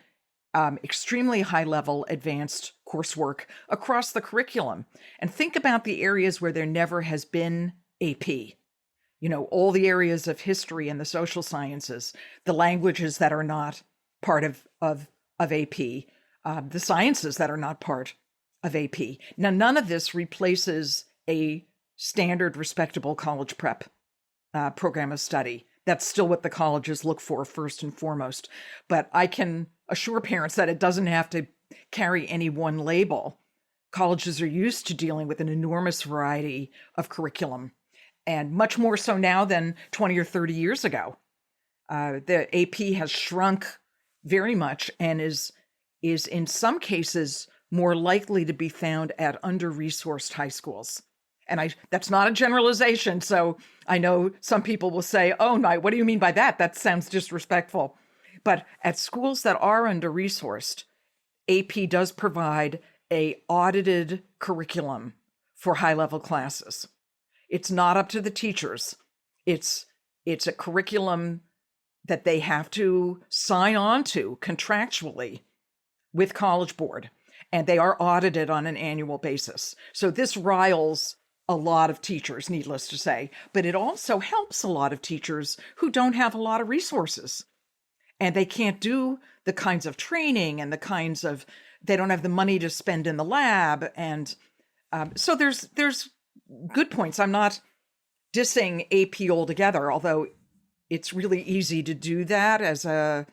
extremely high-level advanced coursework across the curriculum. And think about the areas where there never has been AP. You know, all the areas of history and the social sciences, the languages that are not part of AP, the sciences that are not part of AP. Now, none of this replaces a standard, respectable college prep program of study. That's still what the colleges look for first and foremost. But I can assure parents that it doesn't have to carry any one label. Colleges are used to dealing with an enormous variety of curriculum, and much more so now than 20 or 30 years ago. The AP has shrunk very much and is in some cases more likely to be found at under-resourced high schools. And that's not a generalization. So I know some people will say, oh, no, what do you mean by that? That sounds disrespectful. But at schools that are under-resourced, AP does provide a audited curriculum for high-level classes. It's not up to the teachers. It's a curriculum that they have to sign on to contractually with College Board, and they are audited on an annual basis. So this riles a lot of teachers, needless to say, but it also helps a lot of teachers who don't have a lot of resources, and they can't do the kinds of training and they don't have the money to spend in the lab. And so there's good points. I'm not dissing AP altogether, although it's really easy to do that as an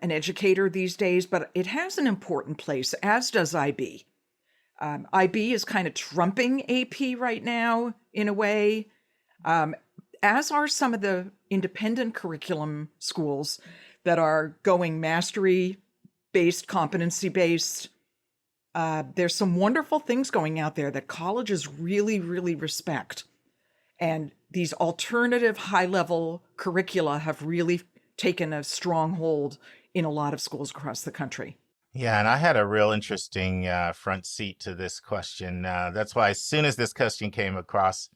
educator these days, but it has an important place, as does IB. IB is kind of trumping AP right now in a way, as are some of the independent curriculum schools that are going mastery-based, competency-based. There's some wonderful things going out there that colleges really, really respect. And these alternative high-level curricula have really taken a strong hold in a lot of schools across the country. Yeah, and I had a real interesting front seat to this question. That's why as soon as this question came across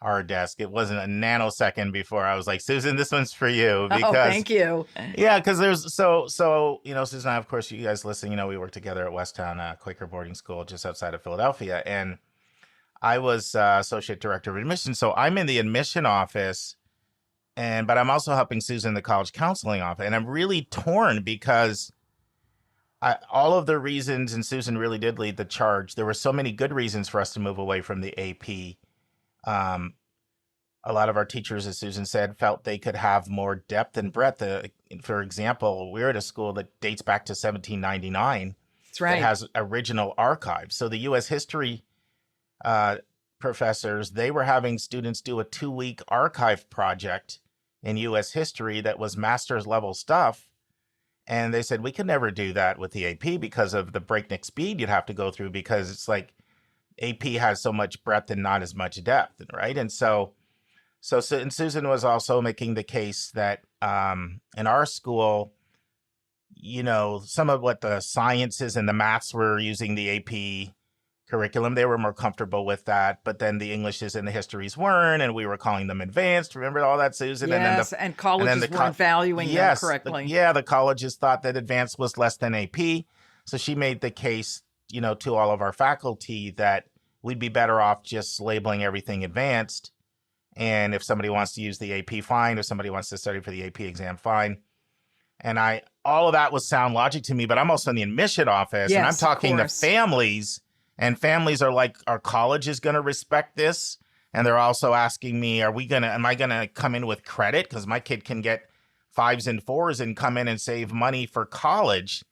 our desk, it wasn't a nanosecond before I was like, Susan, this one's for you. Because, thank you. Yeah, because there's so Susan and I, of course, you guys listen, we worked together at Westtown Quaker boarding school just outside of Philadelphia. And I was associate director of admissions. So I'm in the admission office, but I'm also helping Susan in the college counseling office. And I'm really torn because all of the reasons, and Susan really did lead the charge, there were so many good reasons for us to move away from the AP. A lot of our teachers, as Susan said, felt they could have more depth and breadth. For example, we're at a school that dates back to 1799. That's right. It has original archives. So the U.S. history professors, they were having students do a 2-week archive project in U.S. history that was master's level stuff. And they said, we could never do that with the AP because of the breakneck speed you'd have to go through, because it's like AP has so much breadth and not as much depth, right? And so Susan was also making the case that in our school, some of what the sciences and the maths were using the AP curriculum, they were more comfortable with that. But then the Englishes and the histories weren't, and we were calling them advanced. Remember all that, Susan? Yes, and colleges weren't valuing them correctly. The colleges thought that advanced was less than AP. So she made the case, to all of our faculty that we'd be better off just labeling everything advanced. And if somebody wants to use the AP, fine. If somebody wants to study for the AP exam, fine. And all of that was sound logic to me, but I'm also in the admission office, and I'm talking to families, and families are like, our college is going to respect this. And they're also asking me, am I going to come in with credit? Because my kid can get 5s and 4s and come in and save money for college.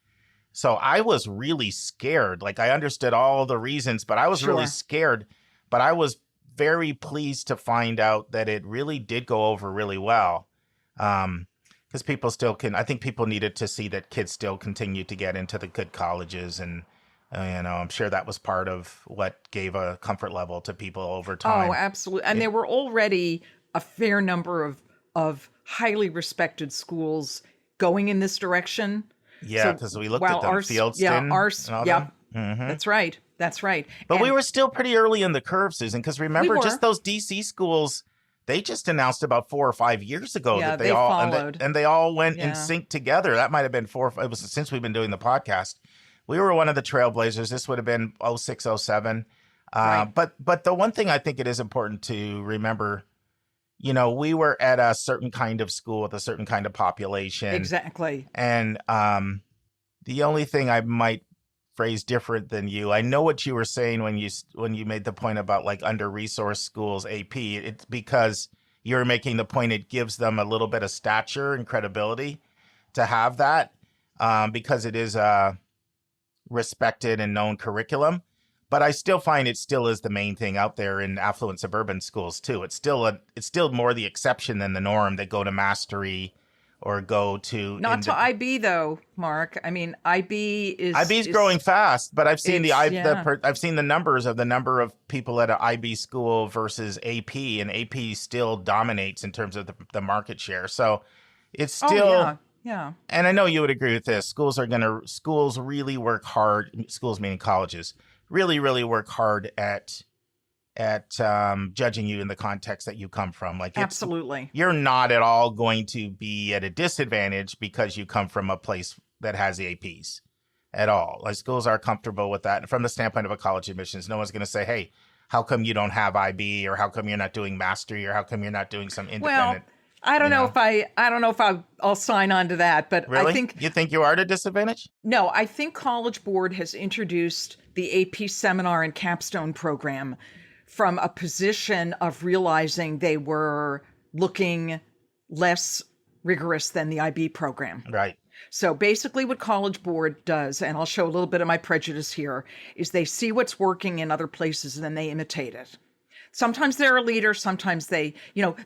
So I was really scared. Like, I understood all the reasons, but I was really scared. But I was very pleased to find out that it really did go over really well. Because people still I think people needed to see that kids still continue to get into the good colleges. And, I'm sure that was part of what gave a comfort level to people over time. Oh, absolutely. And there were already a fair number of highly respected schools going in this direction. Yeah, because we looked at them, Fieldston. Mm-hmm. That's right. But we were still pretty early in the curve, Susan, because remember, just those DC schools, they just announced about 4 or 5 years ago that they all followed. And they all went in sync together. That might have been it was since we've been doing the podcast. We were one of the trailblazers. This would have been 06, 07. Right. But the one thing I think it is important to remember, we were at a certain kind of school with a certain kind of population. Exactly. And the only thing I might phrase different than you, I know what you were saying when you made the point about like under-resourced schools, AP. It's because you're making the point it gives them a little bit of stature and credibility to have that, because it is a respected and known curriculum. But I still find it still is the main thing out there in affluent suburban schools too. It's still more the exception than the norm that go to mastery or go to to IB though, Mark. I mean, IB is growing fast, but I've seen I've seen the numbers of the number of people at an IB school versus AP, and AP still dominates in terms of the market share. So it's still yeah. And I know you would agree with this. Schools really work hard. Schools meaning colleges really, really work hard at judging you in the context that you come from. Like, absolutely, you're not at all going to be at a disadvantage because you come from a place that has the APs at all. Like, schools are comfortable with that. And from the standpoint of a college admissions, no one's going to say, hey, how come you don't have IB, or how come you're not doing mastery, or how come you're not doing some independent? Well, I don't know if I'll sign on to that, but really? You think you are at a disadvantage? No, I think College Board has introduced the AP seminar and capstone program from a position of realizing they were looking less rigorous than the IB program. Right. So basically what College Board does, and I'll show a little bit of my prejudice here, is they see what's working in other places and then they imitate it. Sometimes they're a leader, sometimes they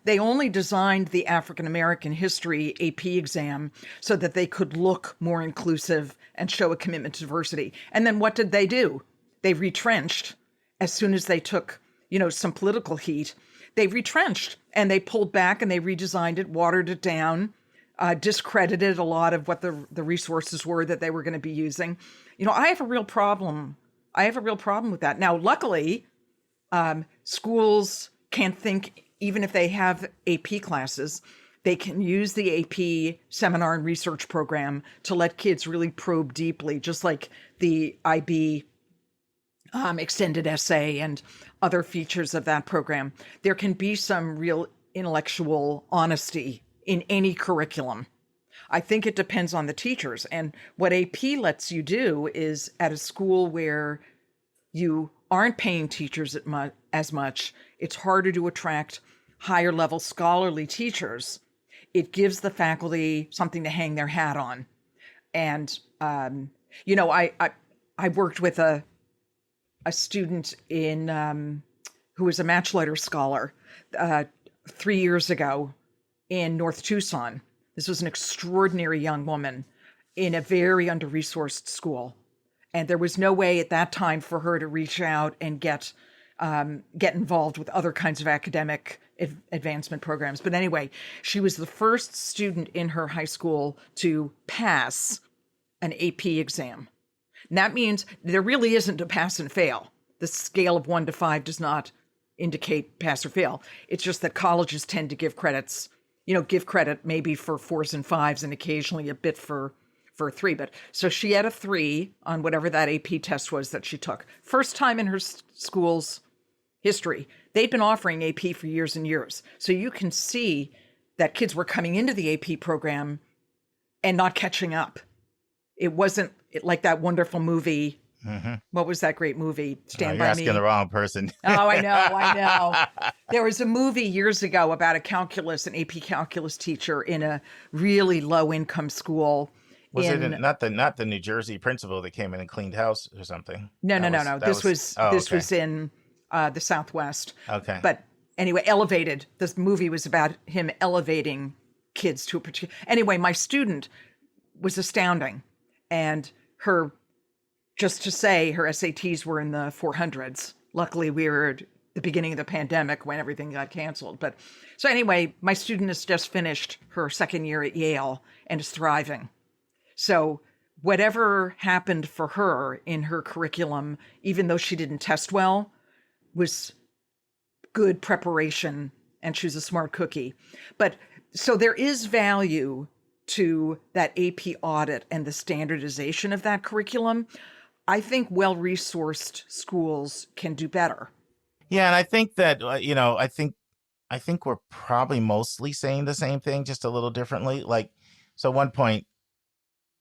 only designed the African-American history AP exam so that they could look more inclusive and show a commitment to diversity. And then what did they do? They retrenched as soon as they took some political heat. They retrenched and they pulled back and they redesigned it, watered it down, discredited a lot of what the resources were that they were going to be using. I have a real problem. With that. Now, luckily, schools can think, even if they have AP classes, they can use the AP seminar and research program to let kids really probe deeply, just like the IB extended essay and other features of that program. There can be some real intellectual honesty in any curriculum. I think it depends on the teachers. And what AP lets you do is, at a school where you aren't paying teachers as much, it's harder to attract higher level scholarly teachers. It gives the faculty something to hang their hat on. And, I worked with a student who was a Matchleiter scholar 3 years ago in North Tucson. This was an extraordinary young woman in a very under-resourced school. And there was no way at that time for her to reach out and get involved with other kinds of academic advancement programs. But anyway, she was the first student in her high school to pass an AP exam. And that means there really isn't a pass and fail. The scale of 1 to 5 does not indicate pass or fail. It's just that colleges tend to give credit maybe for 4s and 5s and occasionally a bit for a 3. But so she had a 3 on whatever that AP test was that she took. First time in her school's history. They'd been offering AP for years and years. So you can see that kids were coming into the AP program and not catching up. It wasn't like that wonderful movie. Mm-hmm. What was that great movie? Stand By Me. You're asking the wrong person. Oh, I know. There was a movie years ago about an AP calculus teacher in a really low income school Was it not the New Jersey principal that came in and cleaned house or something? No. This was in the Southwest. Okay. But anyway, elevated. This movie was about him elevating kids to a particular. Anyway, my student was astounding, and just to say, her SATs were in the 400s. Luckily, we were at the beginning of the pandemic when everything got canceled. But so anyway, my student has just finished her second year at Yale and is thriving. So whatever happened for her in her curriculum, even though she didn't test well, was good preparation, and she was a smart cookie. But so there is value to that AP audit and the standardization of that curriculum. I think well-resourced schools can do better. Yeah, and I think that, I think we're probably mostly saying the same thing, just a little differently. Like, so one point,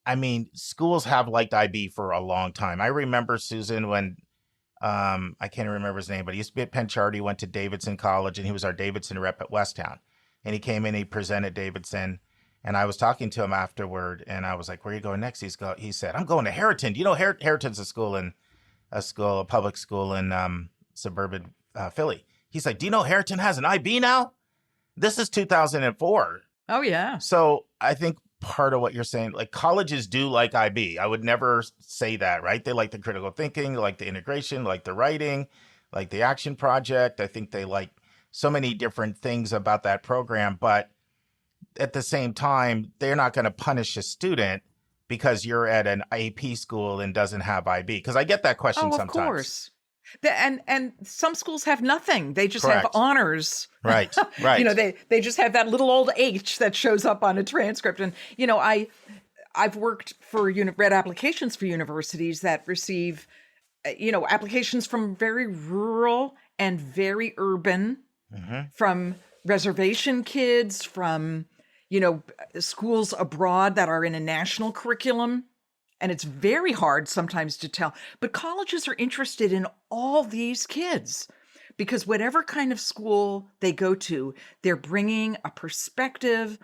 I mean, schools have liked IB for a long time. I remember, Susan, when, I can't remember his name, but he used to be at Penn Charter. He went to Davidson College, and he was our Davidson rep at Westtown. And he came in, he presented Davidson, and I was talking to him afterward, and I was like, where are you going next? He said, I'm going to Harriton. Do you know Harriton's a public school in suburban Philly. He's like, do you know Harriton has an IB now? This is 2004. Oh, yeah. So I think part of what you're saying, like, colleges do like IB. I would never say that, right? They like the critical thinking, they like the integration, like the writing, like the action project. I think they like so many different things about that program. But at the same time, they're not going to punish a student because you're at an AP school and doesn't have IB. Because I get that question sometimes. Of course. And some schools have nothing. They just Correct. have honors. Right. They just have that little old H that shows up on a transcript. And, I've worked for read applications for universities that receive, applications from very rural and very urban, from reservation kids, from, schools abroad that are in a national curriculum. And it's very hard sometimes to tell. But colleges are interested in all these kids because whatever kind of school they go to, they're bringing a perspective,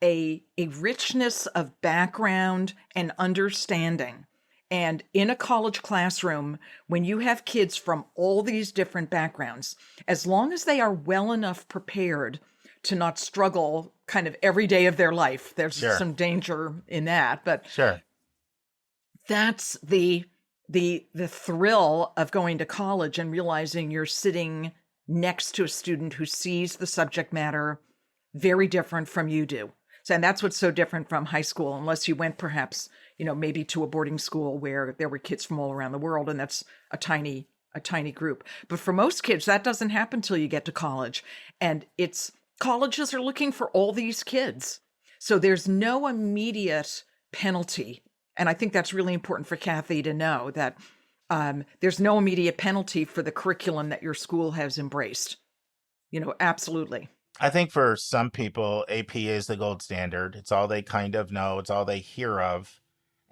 a richness of background and understanding. And in a college classroom, when you have kids from all these different backgrounds, as long as they are well enough prepared to not struggle kind of every day of their life, there's some danger in that. But that's the thrill of going to college and realizing you're sitting next to a student who sees the subject matter very different from you do. So, and that's what's so different from high school, unless you went perhaps, maybe to a boarding school where there were kids from all around the world, and that's a tiny group. But for most kids, that doesn't happen till you get to college. And colleges are looking for all these kids. So there's no immediate penalty. And I think that's really important for Kathie to know that there's no immediate penalty for the curriculum that your school has embraced. Absolutely. I think for some people, AP is the gold standard. It's all they kind of know. It's all they hear of.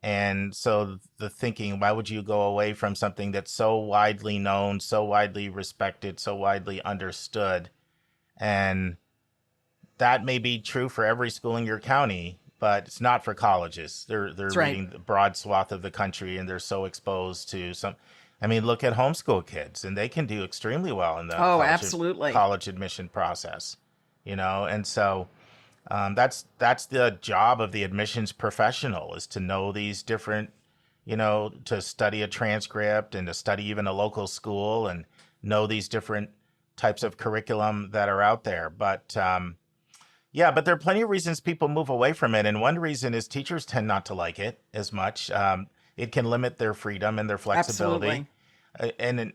And so the thinking, why would you go away from something that's so widely known, so widely respected, so widely understood? And that may be true for every school in your county, but it's not for colleges. They're reading the broad swath of the country, and they're so exposed to some. I mean, look at homeschool kids, and they can do extremely well in the college admission process, And so that's the job of the admissions professional, is to know these different, to study a transcript and to study even a local school and know these different types of curriculum that are out there. But but there are plenty of reasons people move away from it. And one reason is teachers tend not to like it as much. It can limit their freedom and their flexibility. Absolutely.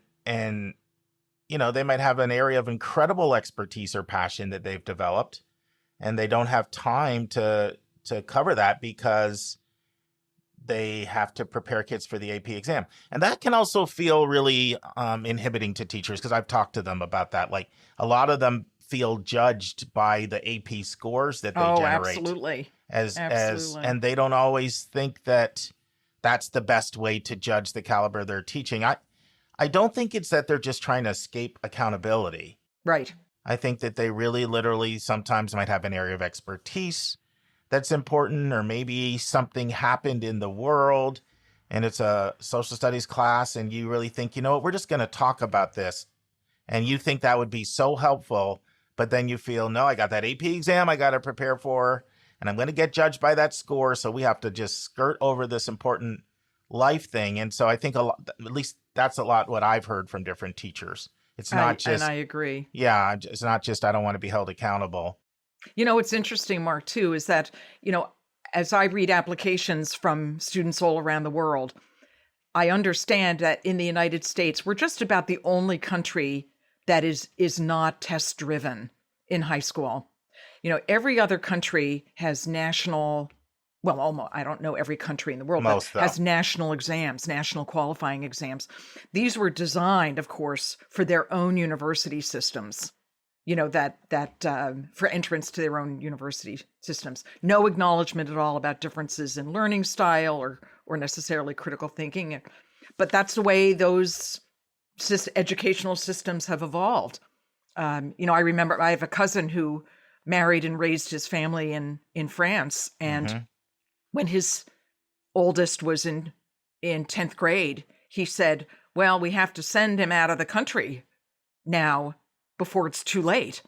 And they might have an area of incredible expertise or passion that they've developed, and they don't have time to cover that because they have to prepare kids for the AP exam. And that can also feel really inhibiting to teachers, because I've talked to them about that. Like, a lot of them feel judged by the AP scores that they generate. Absolutely. And they don't always think that that's the best way to judge the caliber of their teaching. I don't think it's that they're just trying to escape accountability. Right. I think that they really literally sometimes might have an area of expertise that's important, or maybe something happened in the world and it's a social studies class and you really think, you know what, we're just going to talk about this. And you think that would be so helpful, but then you feel, no, I got that AP exam I got to prepare for, and I'm going to get judged by that score. So we have to just skirt over this important life thing. And so I think a lot, at least that's a lot what I've heard from different teachers. It's not just, and I agree. Yeah, it's not just, I don't want to be held accountable. You know, what's interesting, Mark, too, is that, you know, as I read applications from students all around the world, I understand that in the United States, we're just about the only country that is not test driven in high school. You know, every other country has national, well, almost, I don't know every country in the world, but has national exams, national qualifying exams. These were designed, of course, for their own university systems. You know, that for entrance to their own university systems. No acknowledgement at all about differences in learning style or necessarily critical thinking. But that's the way those educational systems have evolved. You know, I remember I have a cousin who married and raised his family in France. And when his oldest was in 10th grade, he said, well, we have to send him out of the country now before it's too late.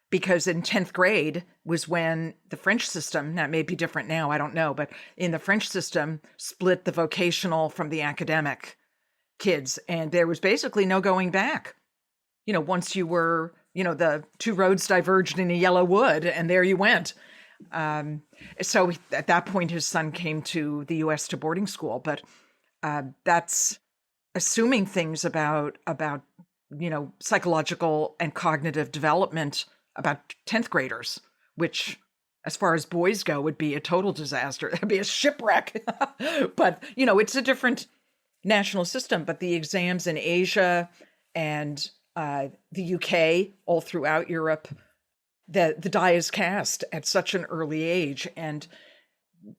Because in 10th grade was when the French system, that may be different now, I don't know, but in the French system, split the vocational from the academic kids. And there was basically no going back. You know, once you were, you know, the two roads diverged in a yellow wood and there you went. So at that point, his son came to the U.S. to boarding school, but that's assuming things about, you know, psychological and cognitive development about 10th graders, which as far as boys go would be a total disaster. That'd be a shipwreck. But, you know, it's a different national system, but the exams in Asia and the UK, all throughout Europe, the die is cast at such an early age. And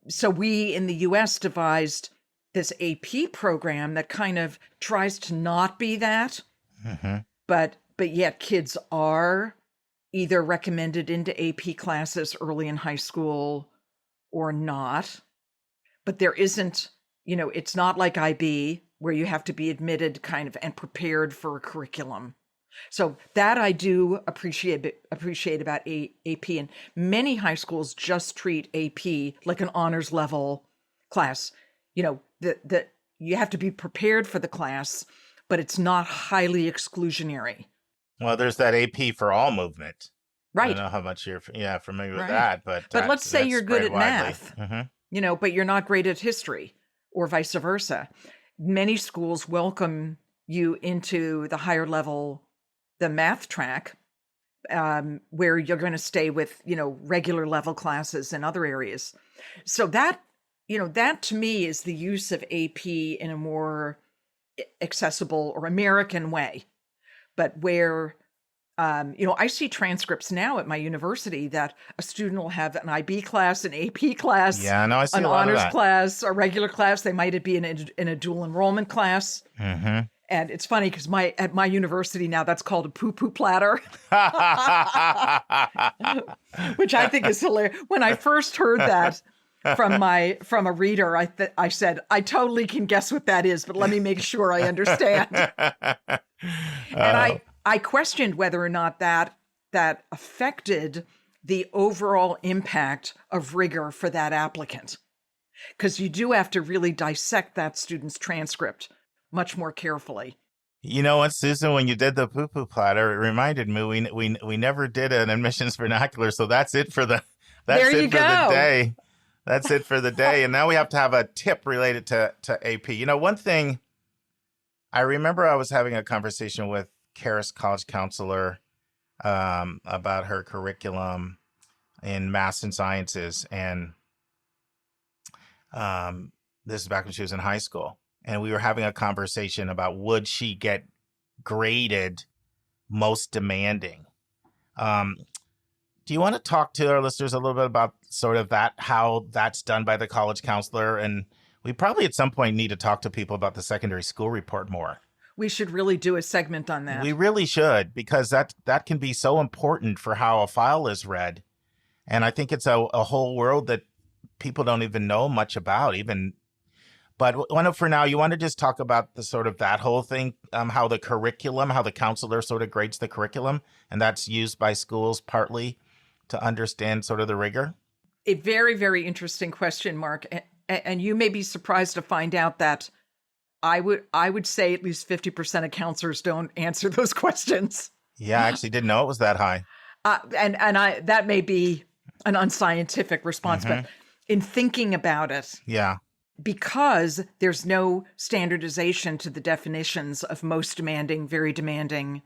so we in the US devised this AP program that kind of tries to not be that, but yet kids are either recommended into AP classes early in high school or not. But there isn't, you know, it's not like IB where you have to be admitted kind of and prepared for a curriculum. So that I do appreciate about AP. And many high schools just treat AP like an honors level class. You know, that you have to be prepared for the class, but it's not highly exclusionary. Well, there's that AP for all movement. Right. I don't know how much you're familiar with that, but let's say you're good at widely. math, you know, but you're not great at history or vice versa. Many schools welcome you into the higher level, the math track, where you're going to stay with, you know, regular level classes in other areas. So that, you know, that to me is the use of AP in a more accessible or American way, but where, you know, I see transcripts now at my university that a student will have an IB class, an AP class, I see an a lot honors of that. class, a regular class. They might be in a dual enrollment class. And it's funny because at my university now, that's called a poo-poo platter, which I think is hilarious. When I first heard that from a reader, I said, I totally can guess what that is, but let me make sure I understand. And I questioned whether or not that affected the overall impact of rigor for that applicant, because you do have to really dissect that student's transcript much more carefully. You know what, Susan, when you did the poo-poo platter, it reminded me we never did an admissions vernacular, so that's it for the day. That's it for the day. And now we have to have a tip related to AP. You know, one thing, I remember I was having a conversation with Karis, college counselor, about her curriculum in maths and sciences. And this is back when she was in high school. And we were having a conversation about would she get graded most demanding? Do you want to talk to our listeners a little bit about sort of that, how that's done by the college counselor? And we probably at some point need to talk to people about the secondary school report more. We should really do a segment on that. We really should, because that can be so important for how a file is read. And I think it's a whole world that people don't even know much about even. But for now, you want to just talk about the sort of that whole thing, how the curriculum, how the counselor sort of grades the curriculum, and that's used by schools partly to understand sort of the rigor? A very, very interesting question, Mark. And you may be surprised to find out that I would say at least 50% of counselors don't answer those questions. Yeah, I actually didn't know it was that high. And that may be an unscientific response, but in thinking about it, yeah, because there's no standardization to the definitions of most demanding, very demanding,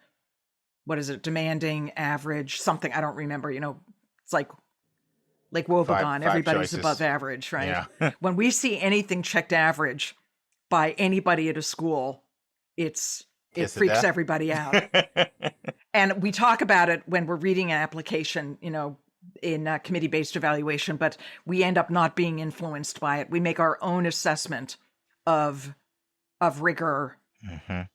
what is it, demanding, average, something, I don't remember, it's like Wobegon, everybody's choices. above average, right? Yeah. When we see anything checked average by anybody at a school, it freaks everybody out. And we talk about it when we're reading an application, in committee-based evaluation, but we end up not being influenced by it. We make our own assessment of rigor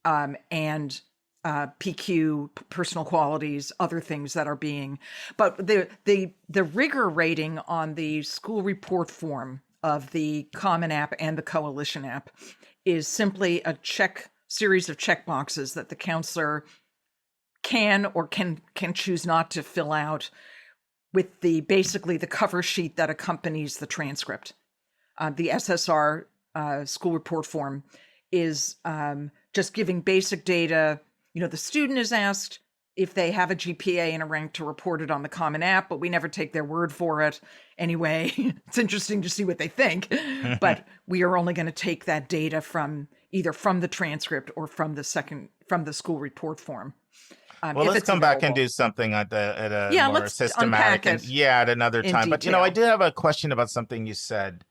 and PQ, personal qualities, other things that are being. But the rigor rating on the school report form of the Common App and the Coalition app is simply a series of check boxes that the counselor can choose not to fill out with basically the cover sheet that accompanies the transcript. The SSR school report form is just giving basic data. The student is asked if they have a GPA and a rank to report it on the Common App, but we never take their word for it. Anyway, it's interesting to see what they think, but we are only going to take that data either from the transcript or from the school report form. Well, let's come back and do something at a more systematic at another time. But, I do have a question about something you said.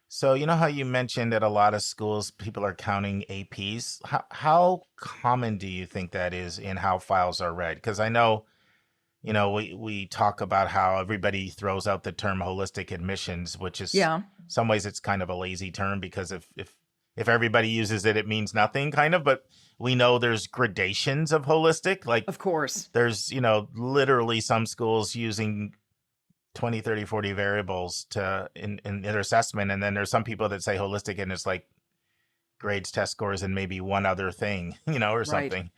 So, how you mentioned at a lot of schools, people are counting APs. How common do you think that is in how files are read? Because I know, we talk about how everybody throws out the term holistic admissions, which is some ways it's kind of a lazy term because if everybody uses it, it means nothing kind of, but we know there's gradations of holistic. Like, of course, there's, literally some schools using 20, 30, 40 variables in their assessment. And then there's some people that say holistic and it's like grades, test scores, and maybe one other thing, or something.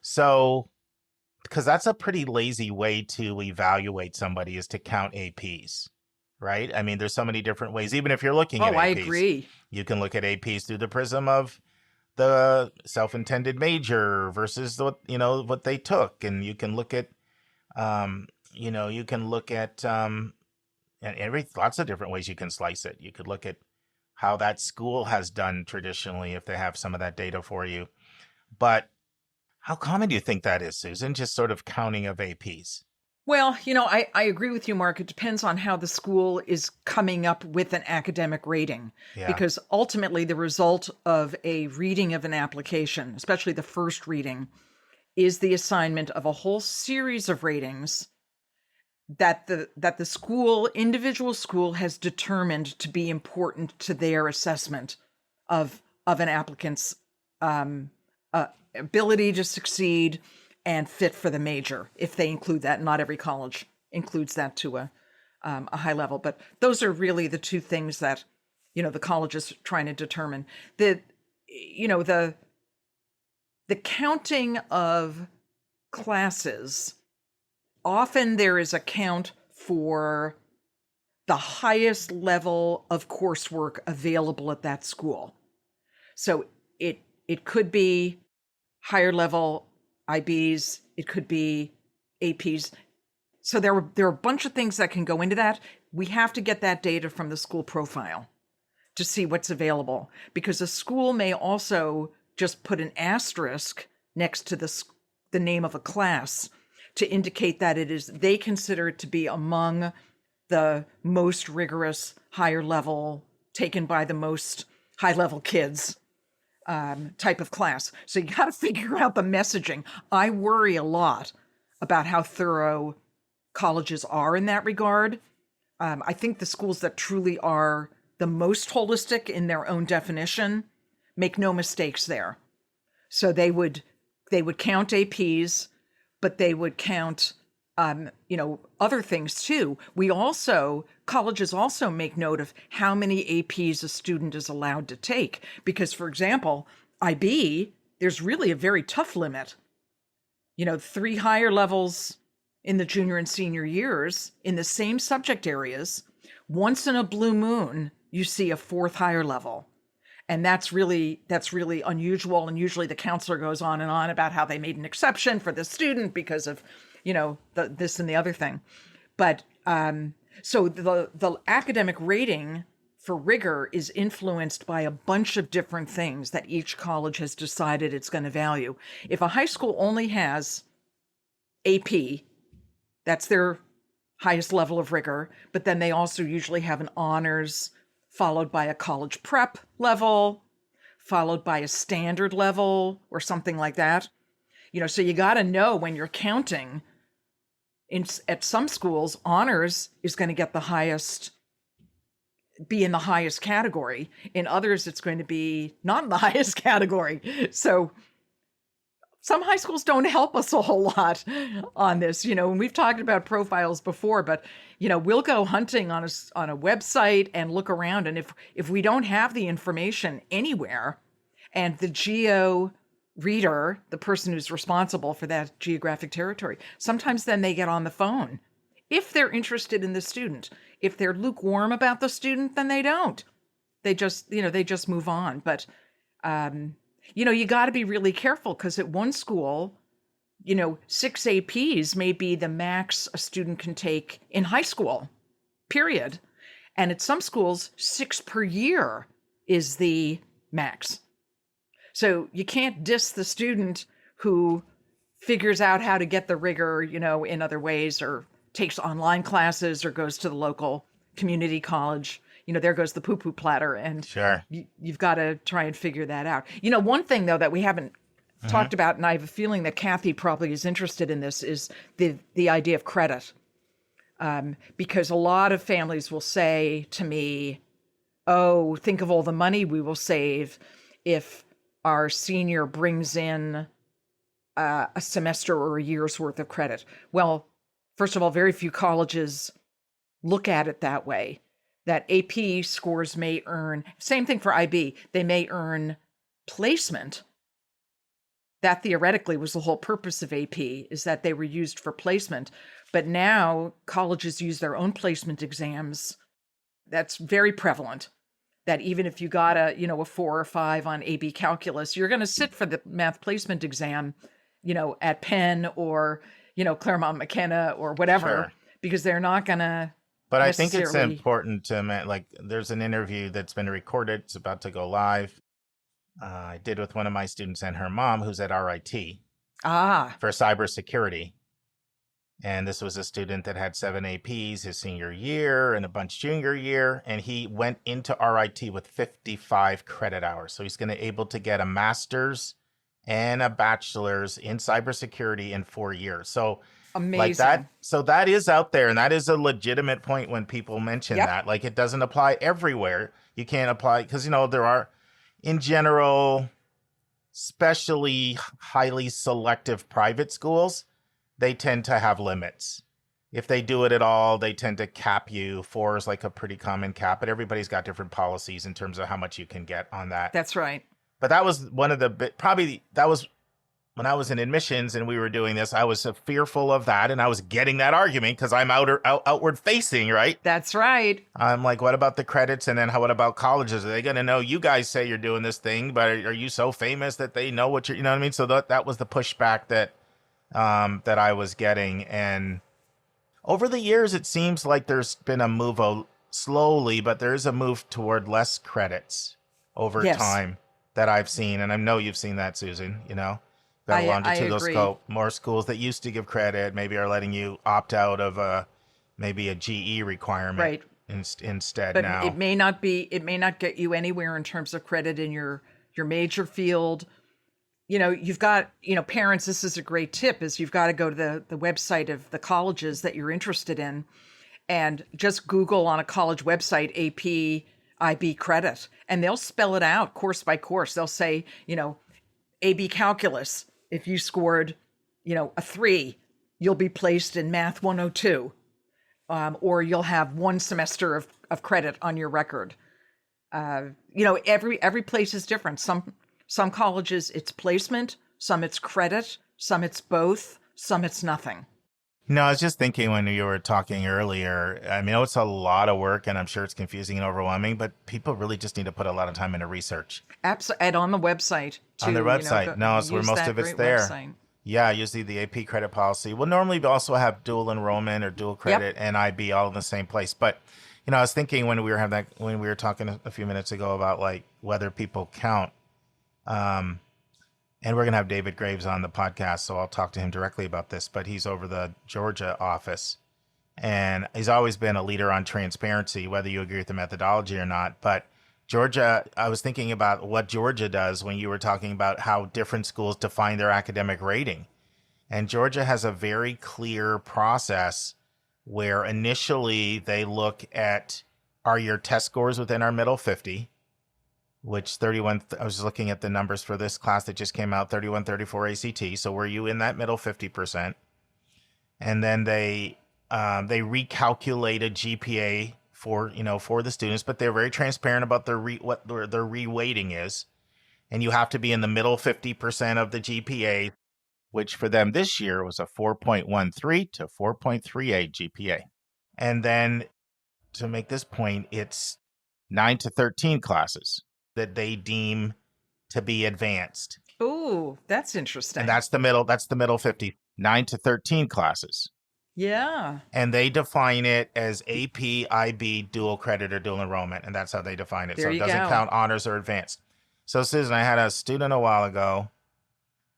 So, because that's a pretty lazy way to evaluate somebody is to count APs. Right? I mean, there's so many different ways. Even if you're looking at APs, I agree. You can look at APs through the prism of the self-intended major versus what they took, and you can look at, lots of different ways you can slice it. You could look at how that school has done traditionally if they have some of that data for you. But how common do you think that is, Susan? Just sort of counting of APs. Well, I agree with you, Mark. It depends on how the school is coming up with an academic rating, because ultimately the result of a reading of an application, especially the first reading, is the assignment of a whole series of ratings that the individual school has determined to be important to their assessment of an applicant's ability to succeed and fit for the major, if they include that. Not every college includes that to a high level, but those are really the two things that, the college is trying to determine. The counting of classes, often there is a count for the highest level of coursework available at that school. So it could be higher level IBs, it could be APs. So there are a bunch of things that can go into that. We have to get that data from the school profile to see what's available, because a school may also just put an asterisk next to the name of a class to indicate that they consider it to be among the most rigorous, higher level, taken by the most high level kids type of class. So you got to figure out the messaging. I worry a lot about how thorough colleges are in that regard. I think the schools that truly are the most holistic in their own definition make no mistakes there. So they would count APs, but they would count other things too. Colleges also make note of how many APs a student is allowed to take. Because, for example, IB, there's really a very tough limit. 3 higher levels in the junior and senior years in the same subject areas. Once in a blue moon, you see a 4th higher level. And that's really unusual. And usually the counselor goes on and on about how they made an exception for the student because of, this and the other thing. But so the academic rating for rigor is influenced by a bunch of different things that each college has decided it's going to value. If a high school only has AP, that's their highest level of rigor, but then they also usually have an honors followed by a college prep level, followed by a standard level or something like that. So you got to know when you're counting. At some schools, honors is going to get be in the highest category. In others, it's going to be not in the highest category. So some high schools don't help us a whole lot on this, and we've talked about profiles before, but, we'll go hunting on a website and look around. And if we don't have the information anywhere and the geo reader, the person who's responsible for that geographic territory, sometimes then they get on the phone. If they're interested in the student, if they're lukewarm about the student, then they don't. They just move on. But, you got to be really careful because at one school, 6 APs may be the max a student can take in high school, period. And at some schools, 6 per year is the max. So you can't diss the student who figures out how to get the rigor, in other ways, or takes online classes or goes to the local community college. There goes the poo-poo platter. And sure, you've got to try and figure that out. One thing, though, that we haven't talked about, and I have a feeling that Kathie probably is interested in this, is the idea of credit. Because a lot of families will say to me, oh, think of all the money we will save if our senior brings in a semester or a year's worth of credit. Well, first of all, very few colleges look at it that way. That AP scores may earn, same thing for IB, they may earn placement. That theoretically was the whole purpose of AP, is that they were used for placement. But now colleges use their own placement exams. That's very prevalent. That even if you got a 4 or 5 on AB calculus, you're going to sit for the math placement exam, at Penn or, Claremont McKenna or whatever, sure, because they're not going to. But I think it's important to, there's an interview that's been recorded. It's about to go live. I did with one of my students and her mom, who's at RIT for cybersecurity. And this was a student that had 7 APs his senior year and a bunch junior year. And he went into RIT with 55 credit hours. So he's going to able to get a master's and a bachelor's in cybersecurity in 4 years. So amazing. Like that. So that is out there. And that is a legitimate point when people mention that. Like, it doesn't apply everywhere. You can't apply because, there are, in general, especially highly selective private schools, they tend to have limits. If they do it at all, they tend to cap you. 4 is like a pretty common cap, but everybody's got different policies in terms of how much you can get on that. That's right. But that was one of that was when I was in admissions and we were doing this, I was fearful of that. And I was getting that argument because I'm outward facing, right? That's right. I'm like, what about the credits? And then what about colleges? Are they going to know you guys say you're doing this thing, but are you so famous that they know what you're, you know what I mean? So that was the pushback that I was getting. And over the years, it seems like there's been a move slowly, but there's a move toward less credits over time that I've seen. And I know you've seen that, Susan, got a longitudinal scope. More schools that used to give credit maybe are letting you opt out of maybe a GE requirement instead but now. It may not get you anywhere in terms of credit in your major field. You've got, parents, this is a great tip, is you've got to go to the website of the colleges that you're interested in and just Google on a college website, AP, IB credit, and they'll spell it out course by course. They'll say, AB calculus, if you scored, a 3, you'll be placed in Math 102, or you'll have one semester of credit on your record. Every place is different. Some colleges it's placement, some it's credit, some it's both, some it's nothing. No, I was just thinking when you were talking earlier, I mean, it's a lot of work and I'm sure it's confusing and overwhelming, but people really just need to put a lot of time into research. Absolutely. And on the website, too. On their website. No, it's where most of it's there. Website. Yeah, usually the AP credit policy. Well, normally we also have dual enrollment or dual credit and IB all in the same place. But, I was thinking when we were talking a few minutes ago about like whether people count, and we're going to have David Graves on the podcast, so I'll talk to him directly about this, but he's over the Georgia office. And he's always been a leader on transparency, whether you agree with the methodology or not. But Georgia, I was thinking about what Georgia does when you were talking about how different schools define their academic rating. And Georgia has a very clear process where initially they look at, are your test scores within our middle 50? Which 31, I was looking at the numbers for this class that just came out, 3134 ACT. So were you in that middle 50%? And then they recalculate a GPA for the students, but they're very transparent about what their re-weighting is. And you have to be in the middle 50% of the GPA, which for them this year was a 4.13 to 4.38 GPA. And then to make this point, it's 9 to 13 classes that they deem to be advanced. Ooh, that's interesting. And that's the middle 50, 9 to 13 classes. Yeah. And they define it as AP, IB, dual credit, or dual enrollment. And that's how they define it. There so it doesn't count honors or advanced. So Susan, I had a student a while ago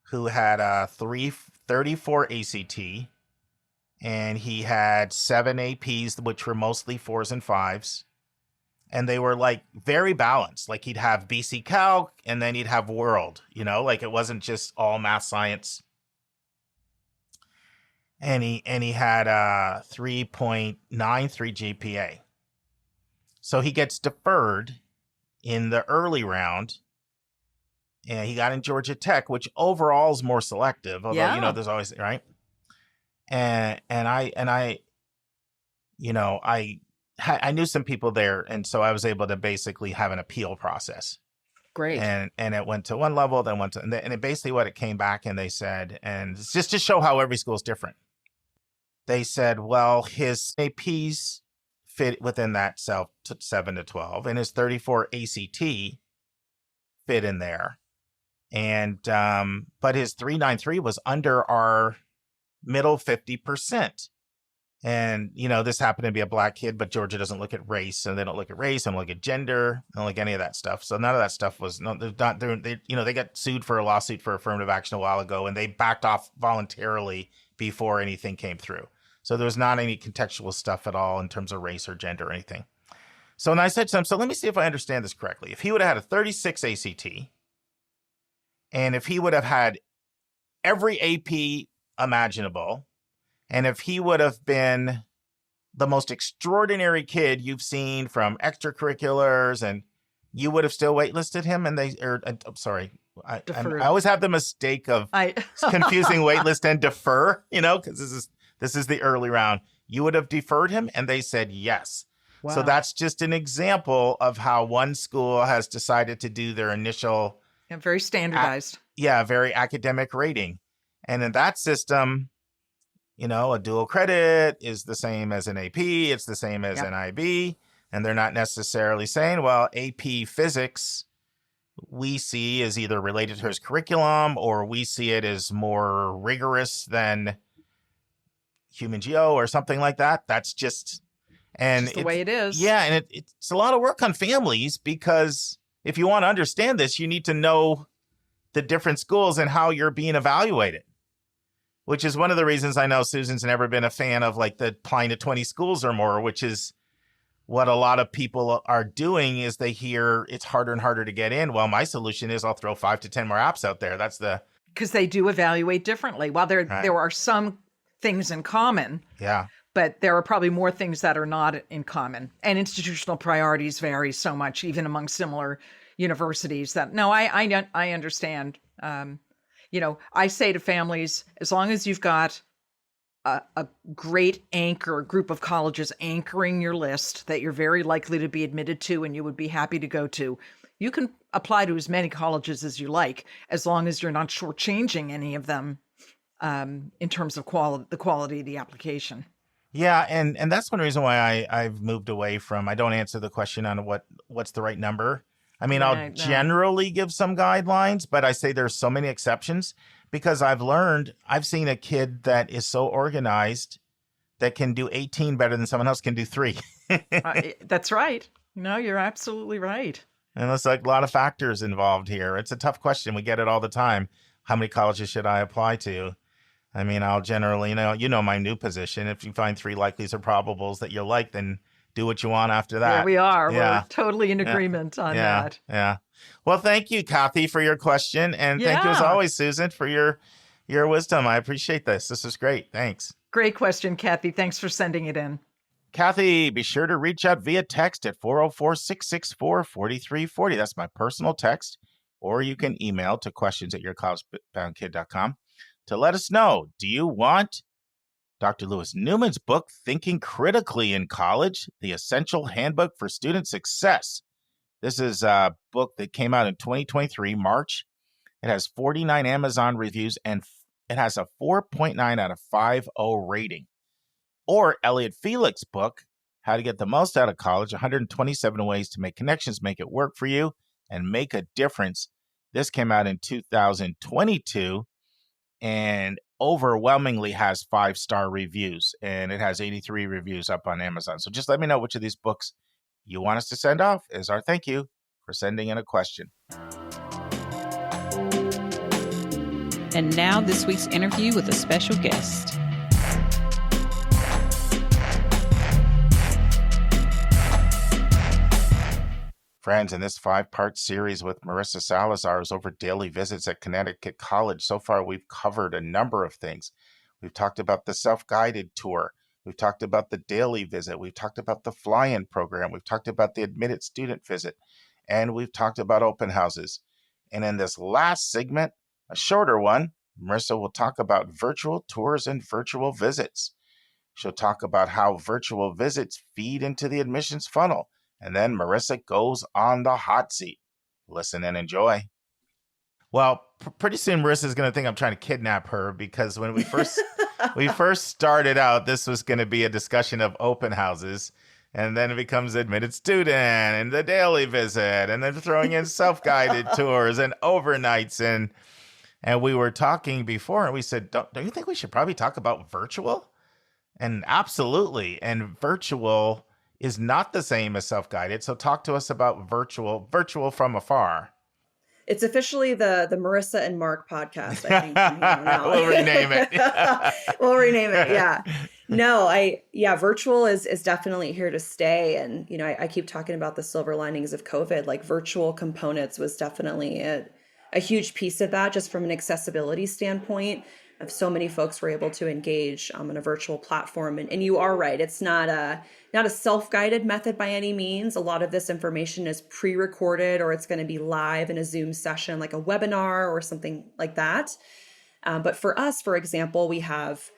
who had a 334 ACT, and he had 7 APs, which were mostly 4s and 5s. And they were like very balanced. Like he'd have BC Calc and then he'd have World, like it wasn't just all math science. And he had a 3.93 GPA. So he gets deferred in the early round. And he got in Georgia Tech, which overall is more selective, although there's always right. And I knew some people there, and so I was able to basically have an appeal process. Great. And it went to one level, then went to, and it basically what it came back and they said, and it's just to show how every school is different. They said, well, his APs fit within that 7 to 12, and his 34 ACT fit in there. And but his 393 was under our middle 50%. And, this happened to be a black kid, but Georgia doesn't look at race, and they don't look at race, and look at gender, they don't look at any of that stuff. So none of that stuff was, they got sued for a lawsuit for affirmative action a while ago, and they backed off voluntarily before anything came through. So there was not any contextual stuff at all in terms of race or gender or anything. So when I said to him, so let me see if I understand this correctly. If he would have had a 36 ACT, and if he would have had every AP imaginable, and if he would have been the most extraordinary kid you've seen from extracurriculars, and you would have still waitlisted him, and I'm sorry, I always have the mistake of confusing waitlist and defer, because this is the early round. You would have deferred him, and they said yes. Wow. So that's just an example of how one school has decided to do their initial... very standardized. Very academic rating. And in that system... a dual credit is the same as an AP. It's the same as an IB. And they're not necessarily saying, well, AP physics, we see is either related to his curriculum, or we see it as more rigorous than human geo or something like that. That's just the way it is. Yeah. And it's a lot of work on families, because if you want to understand this, you need to know the different schools and how you're being evaluated. Which is one of the reasons I know Susan's never been a fan of like the applying to 20 schools or more, which is what a lot of people are doing is they hear it's harder and harder to get in. Well, my solution is I'll throw 5 to 10 more apps out there. Because they do evaluate differently. While there are some things in common. Yeah. But there are probably more things that are not in common. And institutional priorities vary so much, even among similar universities that, no, I understand. I say to families, as long as you've got a great anchor group of colleges anchoring your list that you're very likely to be admitted to and you would be happy to go to, you can apply to as many colleges as you like, as long as you're not shortchanging any of them in terms of the quality of the application. Yeah, and that's one reason why I've moved away from, I don't answer the question on what's the right number. I mean, I'll generally give some guidelines, but I say there's so many exceptions because I've seen a kid that is so organized that can do 18 better than someone else can do 3. That's right. No, you're absolutely right. And there's like a lot of factors involved here. It's a tough question. We get it all the time. How many colleges should I apply to? I mean, I'll generally, you know my new position. If you find 3 likelies or probables that you like, then do what you want after that. Yeah, we are. Yeah. We're totally in agreement on that. Yeah. Well, thank you, Kathie, for your question. And thank you, as always, Susan, for your wisdom. I appreciate this. This is great. Thanks. Great question, Kathie. Thanks for sending it in. Kathie, be sure to reach out via text at 404-664-4340. That's my personal text. Or you can email to questions@yourcollegeboundkid.com to let us know, do you want Dr. Lewis Newman's book, Thinking Critically in College, The Essential Handbook for Student Success? This is a book that came out in 2023, March. It has 49 Amazon reviews, and it has a 4.9 out of 5.0 rating. Or Elliot Felix's book, How to Get the Most Out of College, 127 Ways to Make Connections, Make It Work for You, and Make a Difference. This came out in 2022 and overwhelmingly has 5-star reviews, and it has 83 reviews up on Amazon. So just let me know which of these books you want us to send off as our thank you for sending in a question. And now this week's interview with a special guest. Friends, in this 5-part series with Marissa Salizar is over daily visits at Connecticut College. So far, we've covered a number of things. We've talked about the self-guided tour. We've talked about the daily visit. We've talked about the fly-in program. We've talked about the admitted student visit. And we've talked about open houses. And in this last segment, a shorter one, Marissa will talk about virtual tours and virtual visits. She'll talk about how virtual visits feed into the admissions funnel. And then Marissa goes on the hot seat. Listen and enjoy. Well, pretty soon Marissa's going to think I'm trying to kidnap her, because when we first started out, this was going to be a discussion of open houses. And then it becomes admitted student and the daily visit, and then throwing in self-guided tours and overnights. And we were talking before, and we said, don't you think we should probably talk about virtual? And absolutely. And virtual is not the same as self-guided. So talk to us about virtual from afar. It's officially the Marissa and Mark podcast, I think. Now. We'll rename it. Yeah. No, virtual is definitely here to stay. And, I keep talking about the silver linings of COVID. Like, virtual components was definitely a huge piece of that, just from an accessibility standpoint. Of so many folks were able to engage on a virtual platform. And you are right. It's not a self-guided method by any means. A lot of this information is pre-recorded, or it's going to be live in a Zoom session, like a webinar or something like that. But for us, for example, we have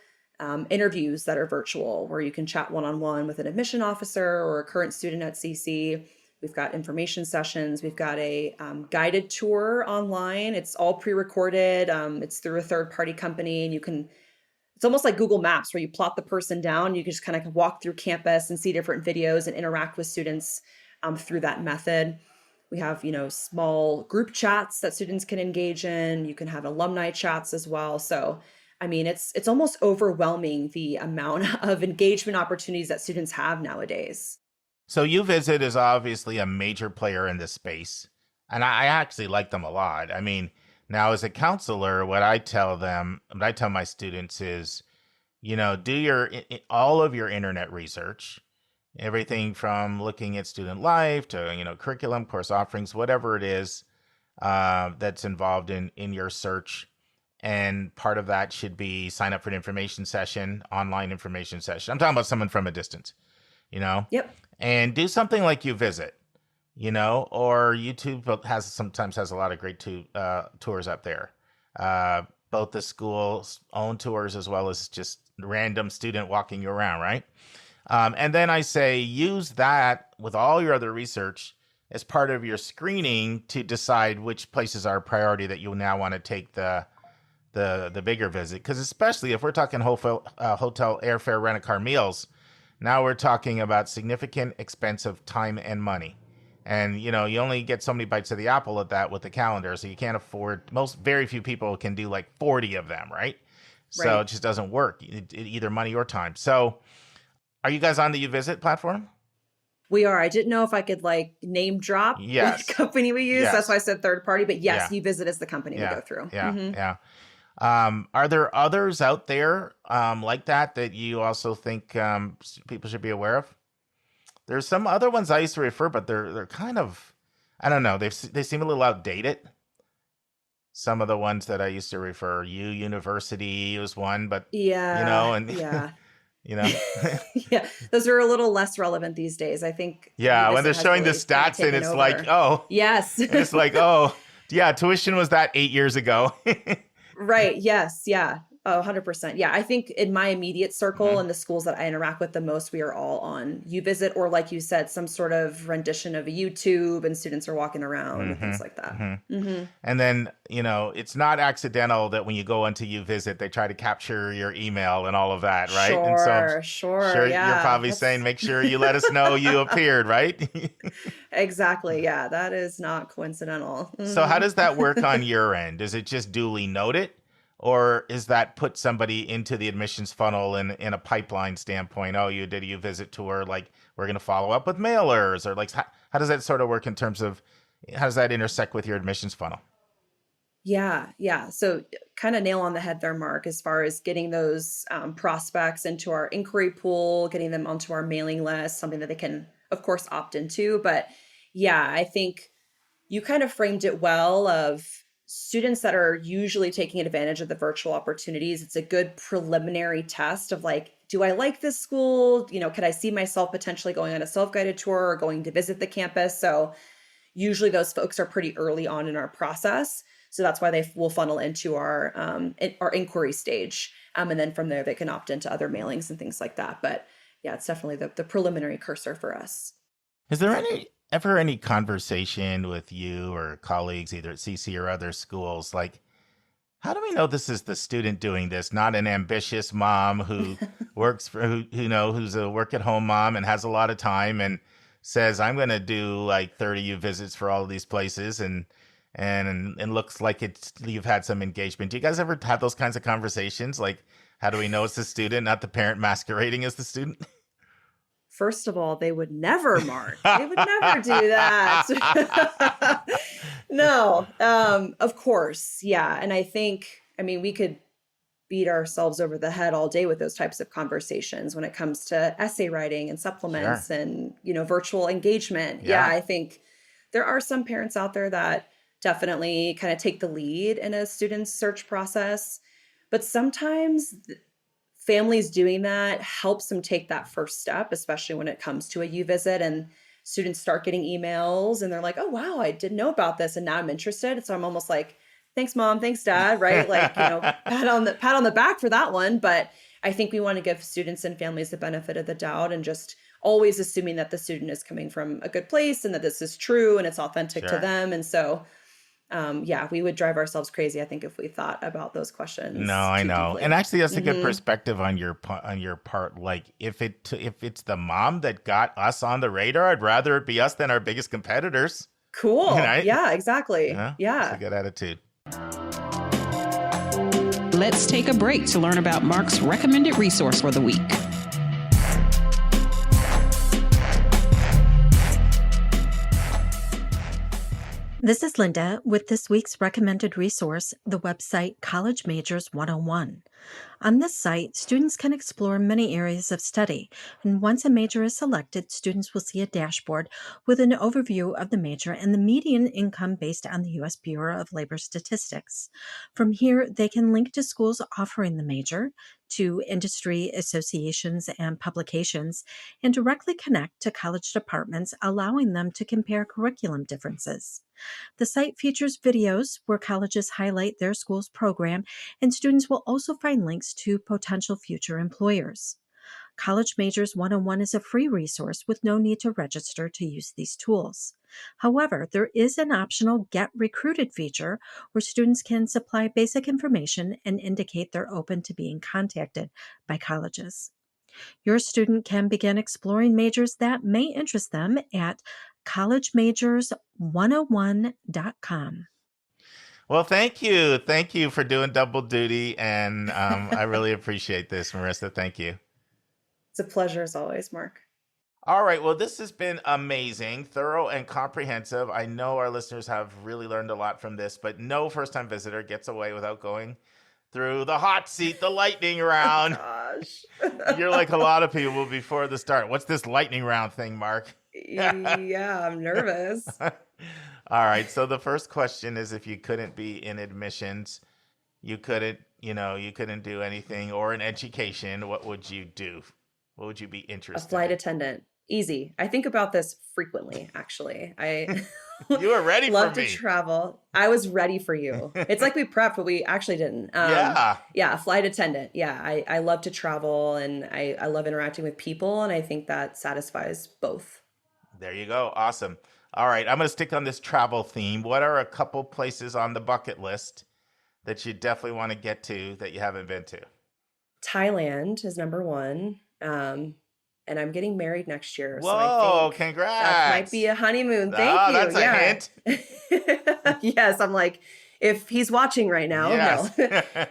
interviews that are virtual, where you can chat one-on-one with an admission officer or a current student at CC. We've got information sessions. We've got a guided tour online. It's all pre-recorded. It's through a third-party company, and it's almost like Google Maps, where you plot the person down. You can just kind of walk through campus and see different videos and interact with students through that method. We have, small group chats that students can engage in. You can have alumni chats as well. So, it's almost overwhelming, the amount of engagement opportunities that students have nowadays. So UVisit is obviously a major player in this space, and I actually like them a lot. Now as a counselor, what I tell my students is, do all of your internet research, everything from looking at student life to, curriculum, course offerings, whatever it is that's involved in your search. And part of that should be sign up for an information session, online information session. I'm talking about someone from a distance, Yep. And do something like UVisit, or YouTube sometimes has a lot of great tours up there. But both the school's own tours as well as just random student walking you around, right? And then I say use that with all your other research as part of your screening to decide which places are a priority that you now want to take the bigger visit. Because especially if we're talking hotel airfare, rent-a-car, meals, now we're talking about significant expense of time and money. And, you only get so many bites of the apple at that with the calendar. So you can't afford, very few people can do like 40 of them, right? So it just doesn't work, either money or time. So are you guys on the UVisit platform? We are. I didn't know if I could name drop the company we use. Yes. That's why I said third party. But yes, UVisit is the company we go through. Yeah. Are there others out there like that you also think people should be aware of? There's some other ones I used to refer, but they're kind of, I don't know. They seem a little outdated. Some of the ones that I used to refer, University was one, but yeah, those are a little less relevant these days, I think. When they're showing the stats and it's yes, it's tuition was that 8 years ago. Right. Yes. Yeah. Oh, 100%. Yeah. I think in my immediate circle and the schools that I interact with the most, we are all on UVisit, or like you said, some sort of rendition of a YouTube, and students are walking around and things like that. And then, it's not accidental that when you go into UVisit, they try to capture your email and all of that, right? Sure. Yeah. You're probably saying, make sure you let us know you appeared, right? Exactly. Yeah. That is not coincidental. So how does that work on your end? Is it just duly noted? Or is that put somebody into the admissions funnel in a pipeline standpoint? Oh, you did a UVisit tour, we're going to follow up with mailers, or how does that sort of work in terms of, how does that intersect with your admissions funnel? Yeah. So kind of nail on the head there, Mark, as far as getting those prospects into our inquiry pool, getting them onto our mailing list, something that they can, of course, opt into. But yeah, I think you kind of framed it well of students that are usually taking advantage of the virtual opportunities. It's a good preliminary test of do I like this school? Could I see myself potentially going on a self-guided tour or going to visit the campus? So usually those folks are pretty early on in our process. So that's why they will funnel into our inquiry stage. And then from there, they can opt into other mailings and things like that. But yeah, it's definitely the preliminary cursor for us. Is there ever any conversation with you or colleagues, either at CC or other schools, how do we know this is the student doing this, not an ambitious mom who works for, who's a work at home mom and has a lot of time and says, I'm going to do 30 visits for all of these places and looks like you've had some engagement. Do you guys ever have those kinds of conversations? How do we know it's the student, not the parent masquerading as the student? First of all, they would never, Mark. They would never do that. No, of course. Yeah. And I think, we could beat ourselves over the head all day with those types of conversations when it comes to essay writing and supplements and, virtual engagement. Yeah. I think there are some parents out there that definitely kind of take the lead in a student's search process, but sometimes families doing that helps them take that first step, especially when it comes to a UVisit and students start getting emails and they're like, oh, wow, I didn't know about this. And now I'm interested. So I'm almost like, thanks, mom. Thanks, dad. Right. Pat on the back for that one. But I think we want to give students and families the benefit of the doubt and just always assuming that the student is coming from a good place and that this is true and it's authentic to them. And so we would drive ourselves crazy, I think, if we thought about those questions. No, I know. Deeply. And actually, that's a good perspective on your part. If it's the mom that got us on the radar, I'd rather it be us than our biggest competitors. Cool. Right? Yeah, exactly. Yeah. That's a good attitude. Let's take a break to learn about Mark's recommended resource for the week. This is Linda with this week's recommended resource, the website College Majors 101. On this site, students can explore many areas of study, and once a major is selected, students will see a dashboard with an overview of the major and the median income based on the U.S. Bureau of Labor Statistics. From here, they can link to schools offering the major, to industry associations and publications, and directly connect to college departments, allowing them to compare curriculum differences. The site features videos where colleges highlight their school's program, and students will also find links to potential future employers. College Majors 101 is a free resource with no need to register to use these tools. However, there is an optional Get Recruited feature where students can supply basic information and indicate they're open to being contacted by colleges. Your student can begin exploring majors that may interest them at collegemajors101.com. Well, thank you. Thank you for doing double duty. And I really appreciate this, Marissa. Thank you. It's a pleasure as always, Mark. All right. Well, this has been amazing, thorough, and comprehensive. I know our listeners have really learned a lot from this, but no first-time visitor gets away without going through the hot seat, the lightning round. Oh, gosh. You're like a lot of people before the start. What's this lightning round thing, Mark? Yeah, I'm nervous. All right. So the first question is, if you couldn't be in admissions, you couldn't do anything, or in education, what would you do? What would you be interested A flight in? attendant. Easy. I think about this frequently, actually. You were ready love for me. to travel. I was ready for you. It's like we prepped, but we actually didn't. Yeah, a flight attendant. Yeah, I love to travel, and I love interacting with people, and I think that satisfies both. There you go. Awesome. All right. I'm going to stick on this travel theme. What are a couple places on the bucket list that you definitely want to get to that you haven't been to? Thailand is number one. And I'm getting married next year. Whoa, so I think congrats. that might be a honeymoon. Thank you. That's a hint. Yes, I'm like, if he's watching right now, Yes.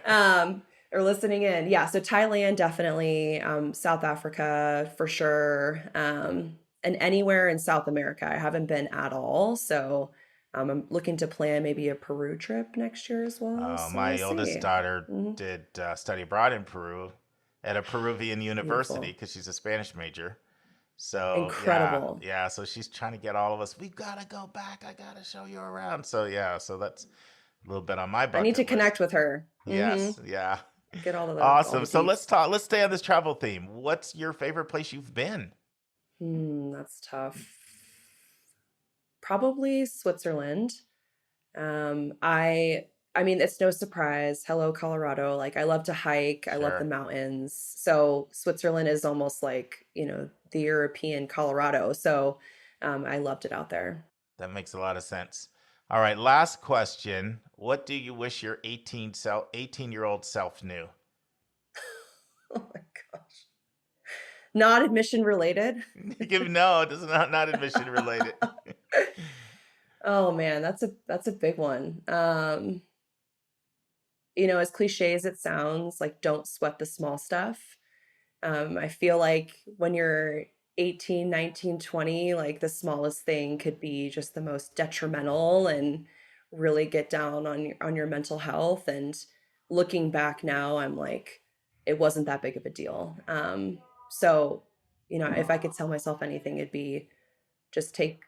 no. Or listening in. Yeah, so Thailand, definitely. South Africa, for sure. And anywhere in South America. I haven't been at all. So I'm looking to plan maybe a Peru trip next year as well. So My we'll oldest see. daughter did study abroad in Peru at a Peruvian university because she's a Spanish major. So Incredible. Yeah. So she's trying to get all of us. We've got to go back. I got to show you around. So yeah. So that's a little bit on my bucket I need to list. connect with her. Yes. Yeah. Get all of the Awesome. all the So deets. let's stay on this travel theme. What's your favorite place you've been? That's tough. Probably Switzerland. I mean, it's no surprise. Hello, Colorado. Like, I love to hike. I love Sure. the mountains. So Switzerland is almost like, the European Colorado. So I loved it out there. That makes a lot of sense. All right. Last question. What do you wish your 18-year-old self knew? Oh my gosh. Not admission related. No, it is not admission related. Oh man, that's a big one. As cliche as it sounds, like, don't sweat the small stuff. I feel like when you're 18, 19, 20, like, the smallest thing could be just the most detrimental and really get down on your mental health. And looking back now, I'm like, it wasn't that big of a deal. So, if I could tell myself anything, it'd be just take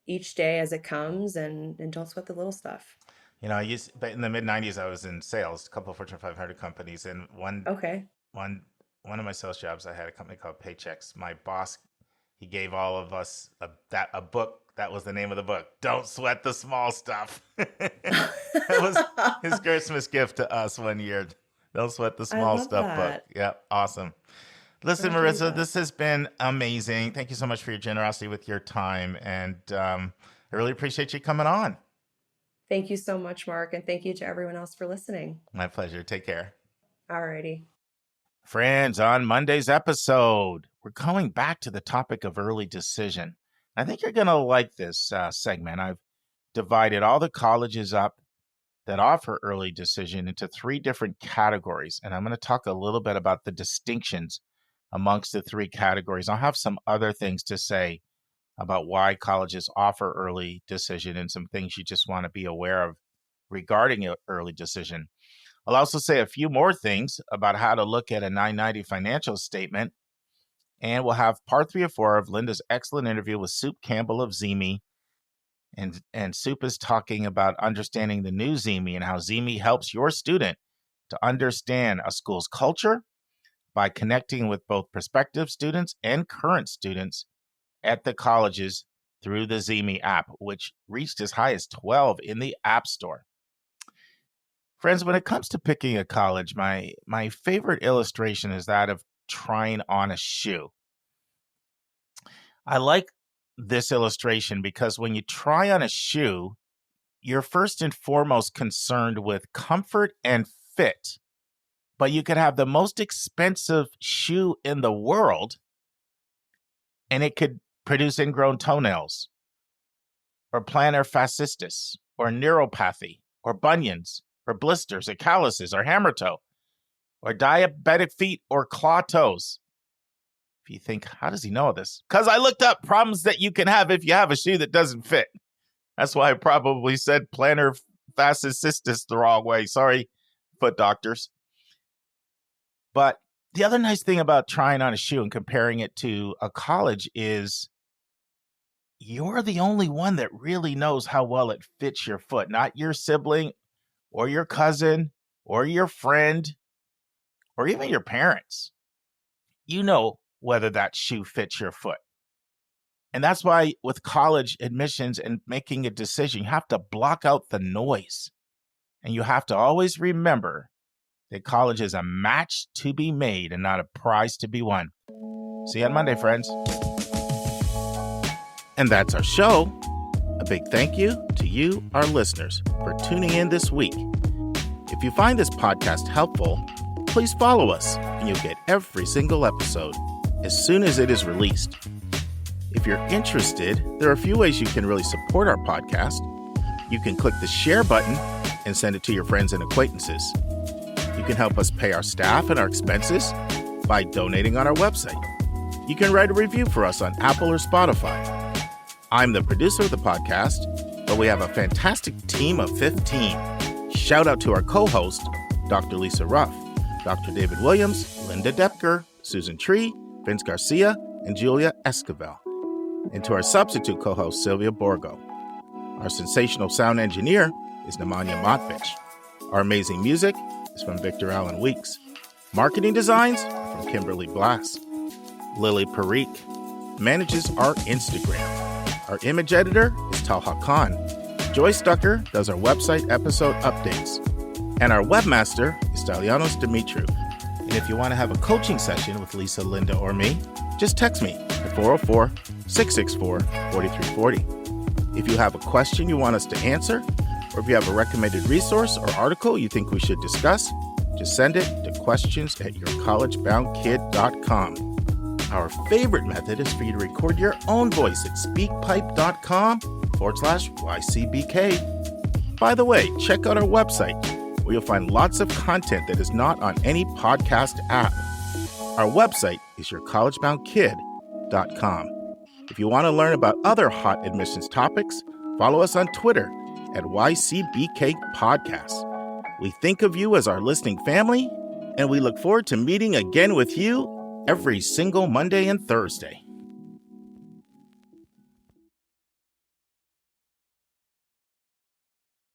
each day as it comes and don't sweat the little stuff. But in the mid 90s, I was in sales, a couple of Fortune 500 companies, and one of my sales jobs, I had a company called Paychecks. My boss, he gave all of us a book. That was the name of the book. Don't sweat the small stuff. That was his Christmas gift to us one year. Don't sweat the small stuff book. Yeah, awesome. Listen, Marissa, this has been amazing. Thank you so much for your generosity with your time, and I really appreciate you coming on. Thank you so much, Mark, and thank you to everyone else for listening. My pleasure. Take care. Alrighty. Friends, on Monday's episode, we're going back to the topic of early decision. I think you're going to like this segment. I've divided all the colleges up that offer early decision into 3 different categories, and I'm going to talk a little bit about the distinctions amongst the 3 categories. I'll have some other things to say about why colleges offer early decision and some things you just want to be aware of regarding early decision. I'll also say a few more things about how to look at a 990 financial statement. And we'll have part 3 of 4 of Linda's excellent interview with Soup Campbell of ZME. And Soup is talking about understanding the new ZME and how ZME helps your student to understand a school's culture by connecting with both prospective students and current students at the colleges through the ZME app, which reached as high as 12 in the App Store. Friends, when it comes to picking a college, my favorite illustration is that of trying on a shoe. I like this illustration because when you try on a shoe, you're first and foremost concerned with comfort and fit. But you could have the most expensive shoe in the world, and it could produce ingrown toenails, or plantar fasciitis, or neuropathy, or bunions, or blisters, or calluses, or hammer toe, or diabetic feet, or claw toes. If you think, how does he know this? Because I looked up problems that you can have if you have a shoe that doesn't fit. That's why I probably said plantar fasciitis the wrong way. Sorry, foot doctors. But the other nice thing about trying on a shoe and comparing it to a college is you're the only one that really knows how well it fits your foot, not your sibling or your cousin or your friend or even your parents. You know whether that shoe fits your foot. And that's why with college admissions and making a decision, you have to block out the noise. And you have to always remember that college is a match to be made and not a prize to be won. See you on Monday, friends. And that's our show. A big thank you to you, our listeners, for tuning in this week. If you find this podcast helpful, please follow us and you'll get every single episode as soon as it is released. If you're interested, there are a few ways you can really support our podcast. You can click the share button and send it to your friends and acquaintances. You can help us pay our staff and our expenses by donating on our website. You can write a review for us on Apple or Spotify. I'm the producer of the podcast, but we have a fantastic team of 15. Shout out to our co-host, Dr. Lisa Ruff, Dr. David Williams, Linda Depker, Susan Tree, Vince Garcia, and Julia Esquivel. And to our substitute co-host, Sylvia Borgo. Our sensational sound engineer is Nemanja Motvich. Our amazing music is from Victor Allen Weeks. Marketing designs are from Kimberly Blass. Lily Parikh manages our Instagram. Our image editor is Talha Khan. Joyce Ducker does our website episode updates. And our webmaster is Stelianos Dimitriou. And if you want to have a coaching session with Lisa, Linda, or me, just text me at 404-664-4340. If you have a question you want us to answer, or if you have a recommended resource or article you think we should discuss, just send it to questions@yourcollegeboundkid.com. Our favorite method is for you to record your own voice at speakpipe.com/YCBK. By the way, check out our website, where you'll find lots of content that is not on any podcast app. Our website is yourcollegeboundkid.com. If you want to learn about other hot admissions topics, follow us on Twitter at YCBK Podcasts. We think of you as our listening family, and we look forward to meeting again with you every single Monday and Thursday.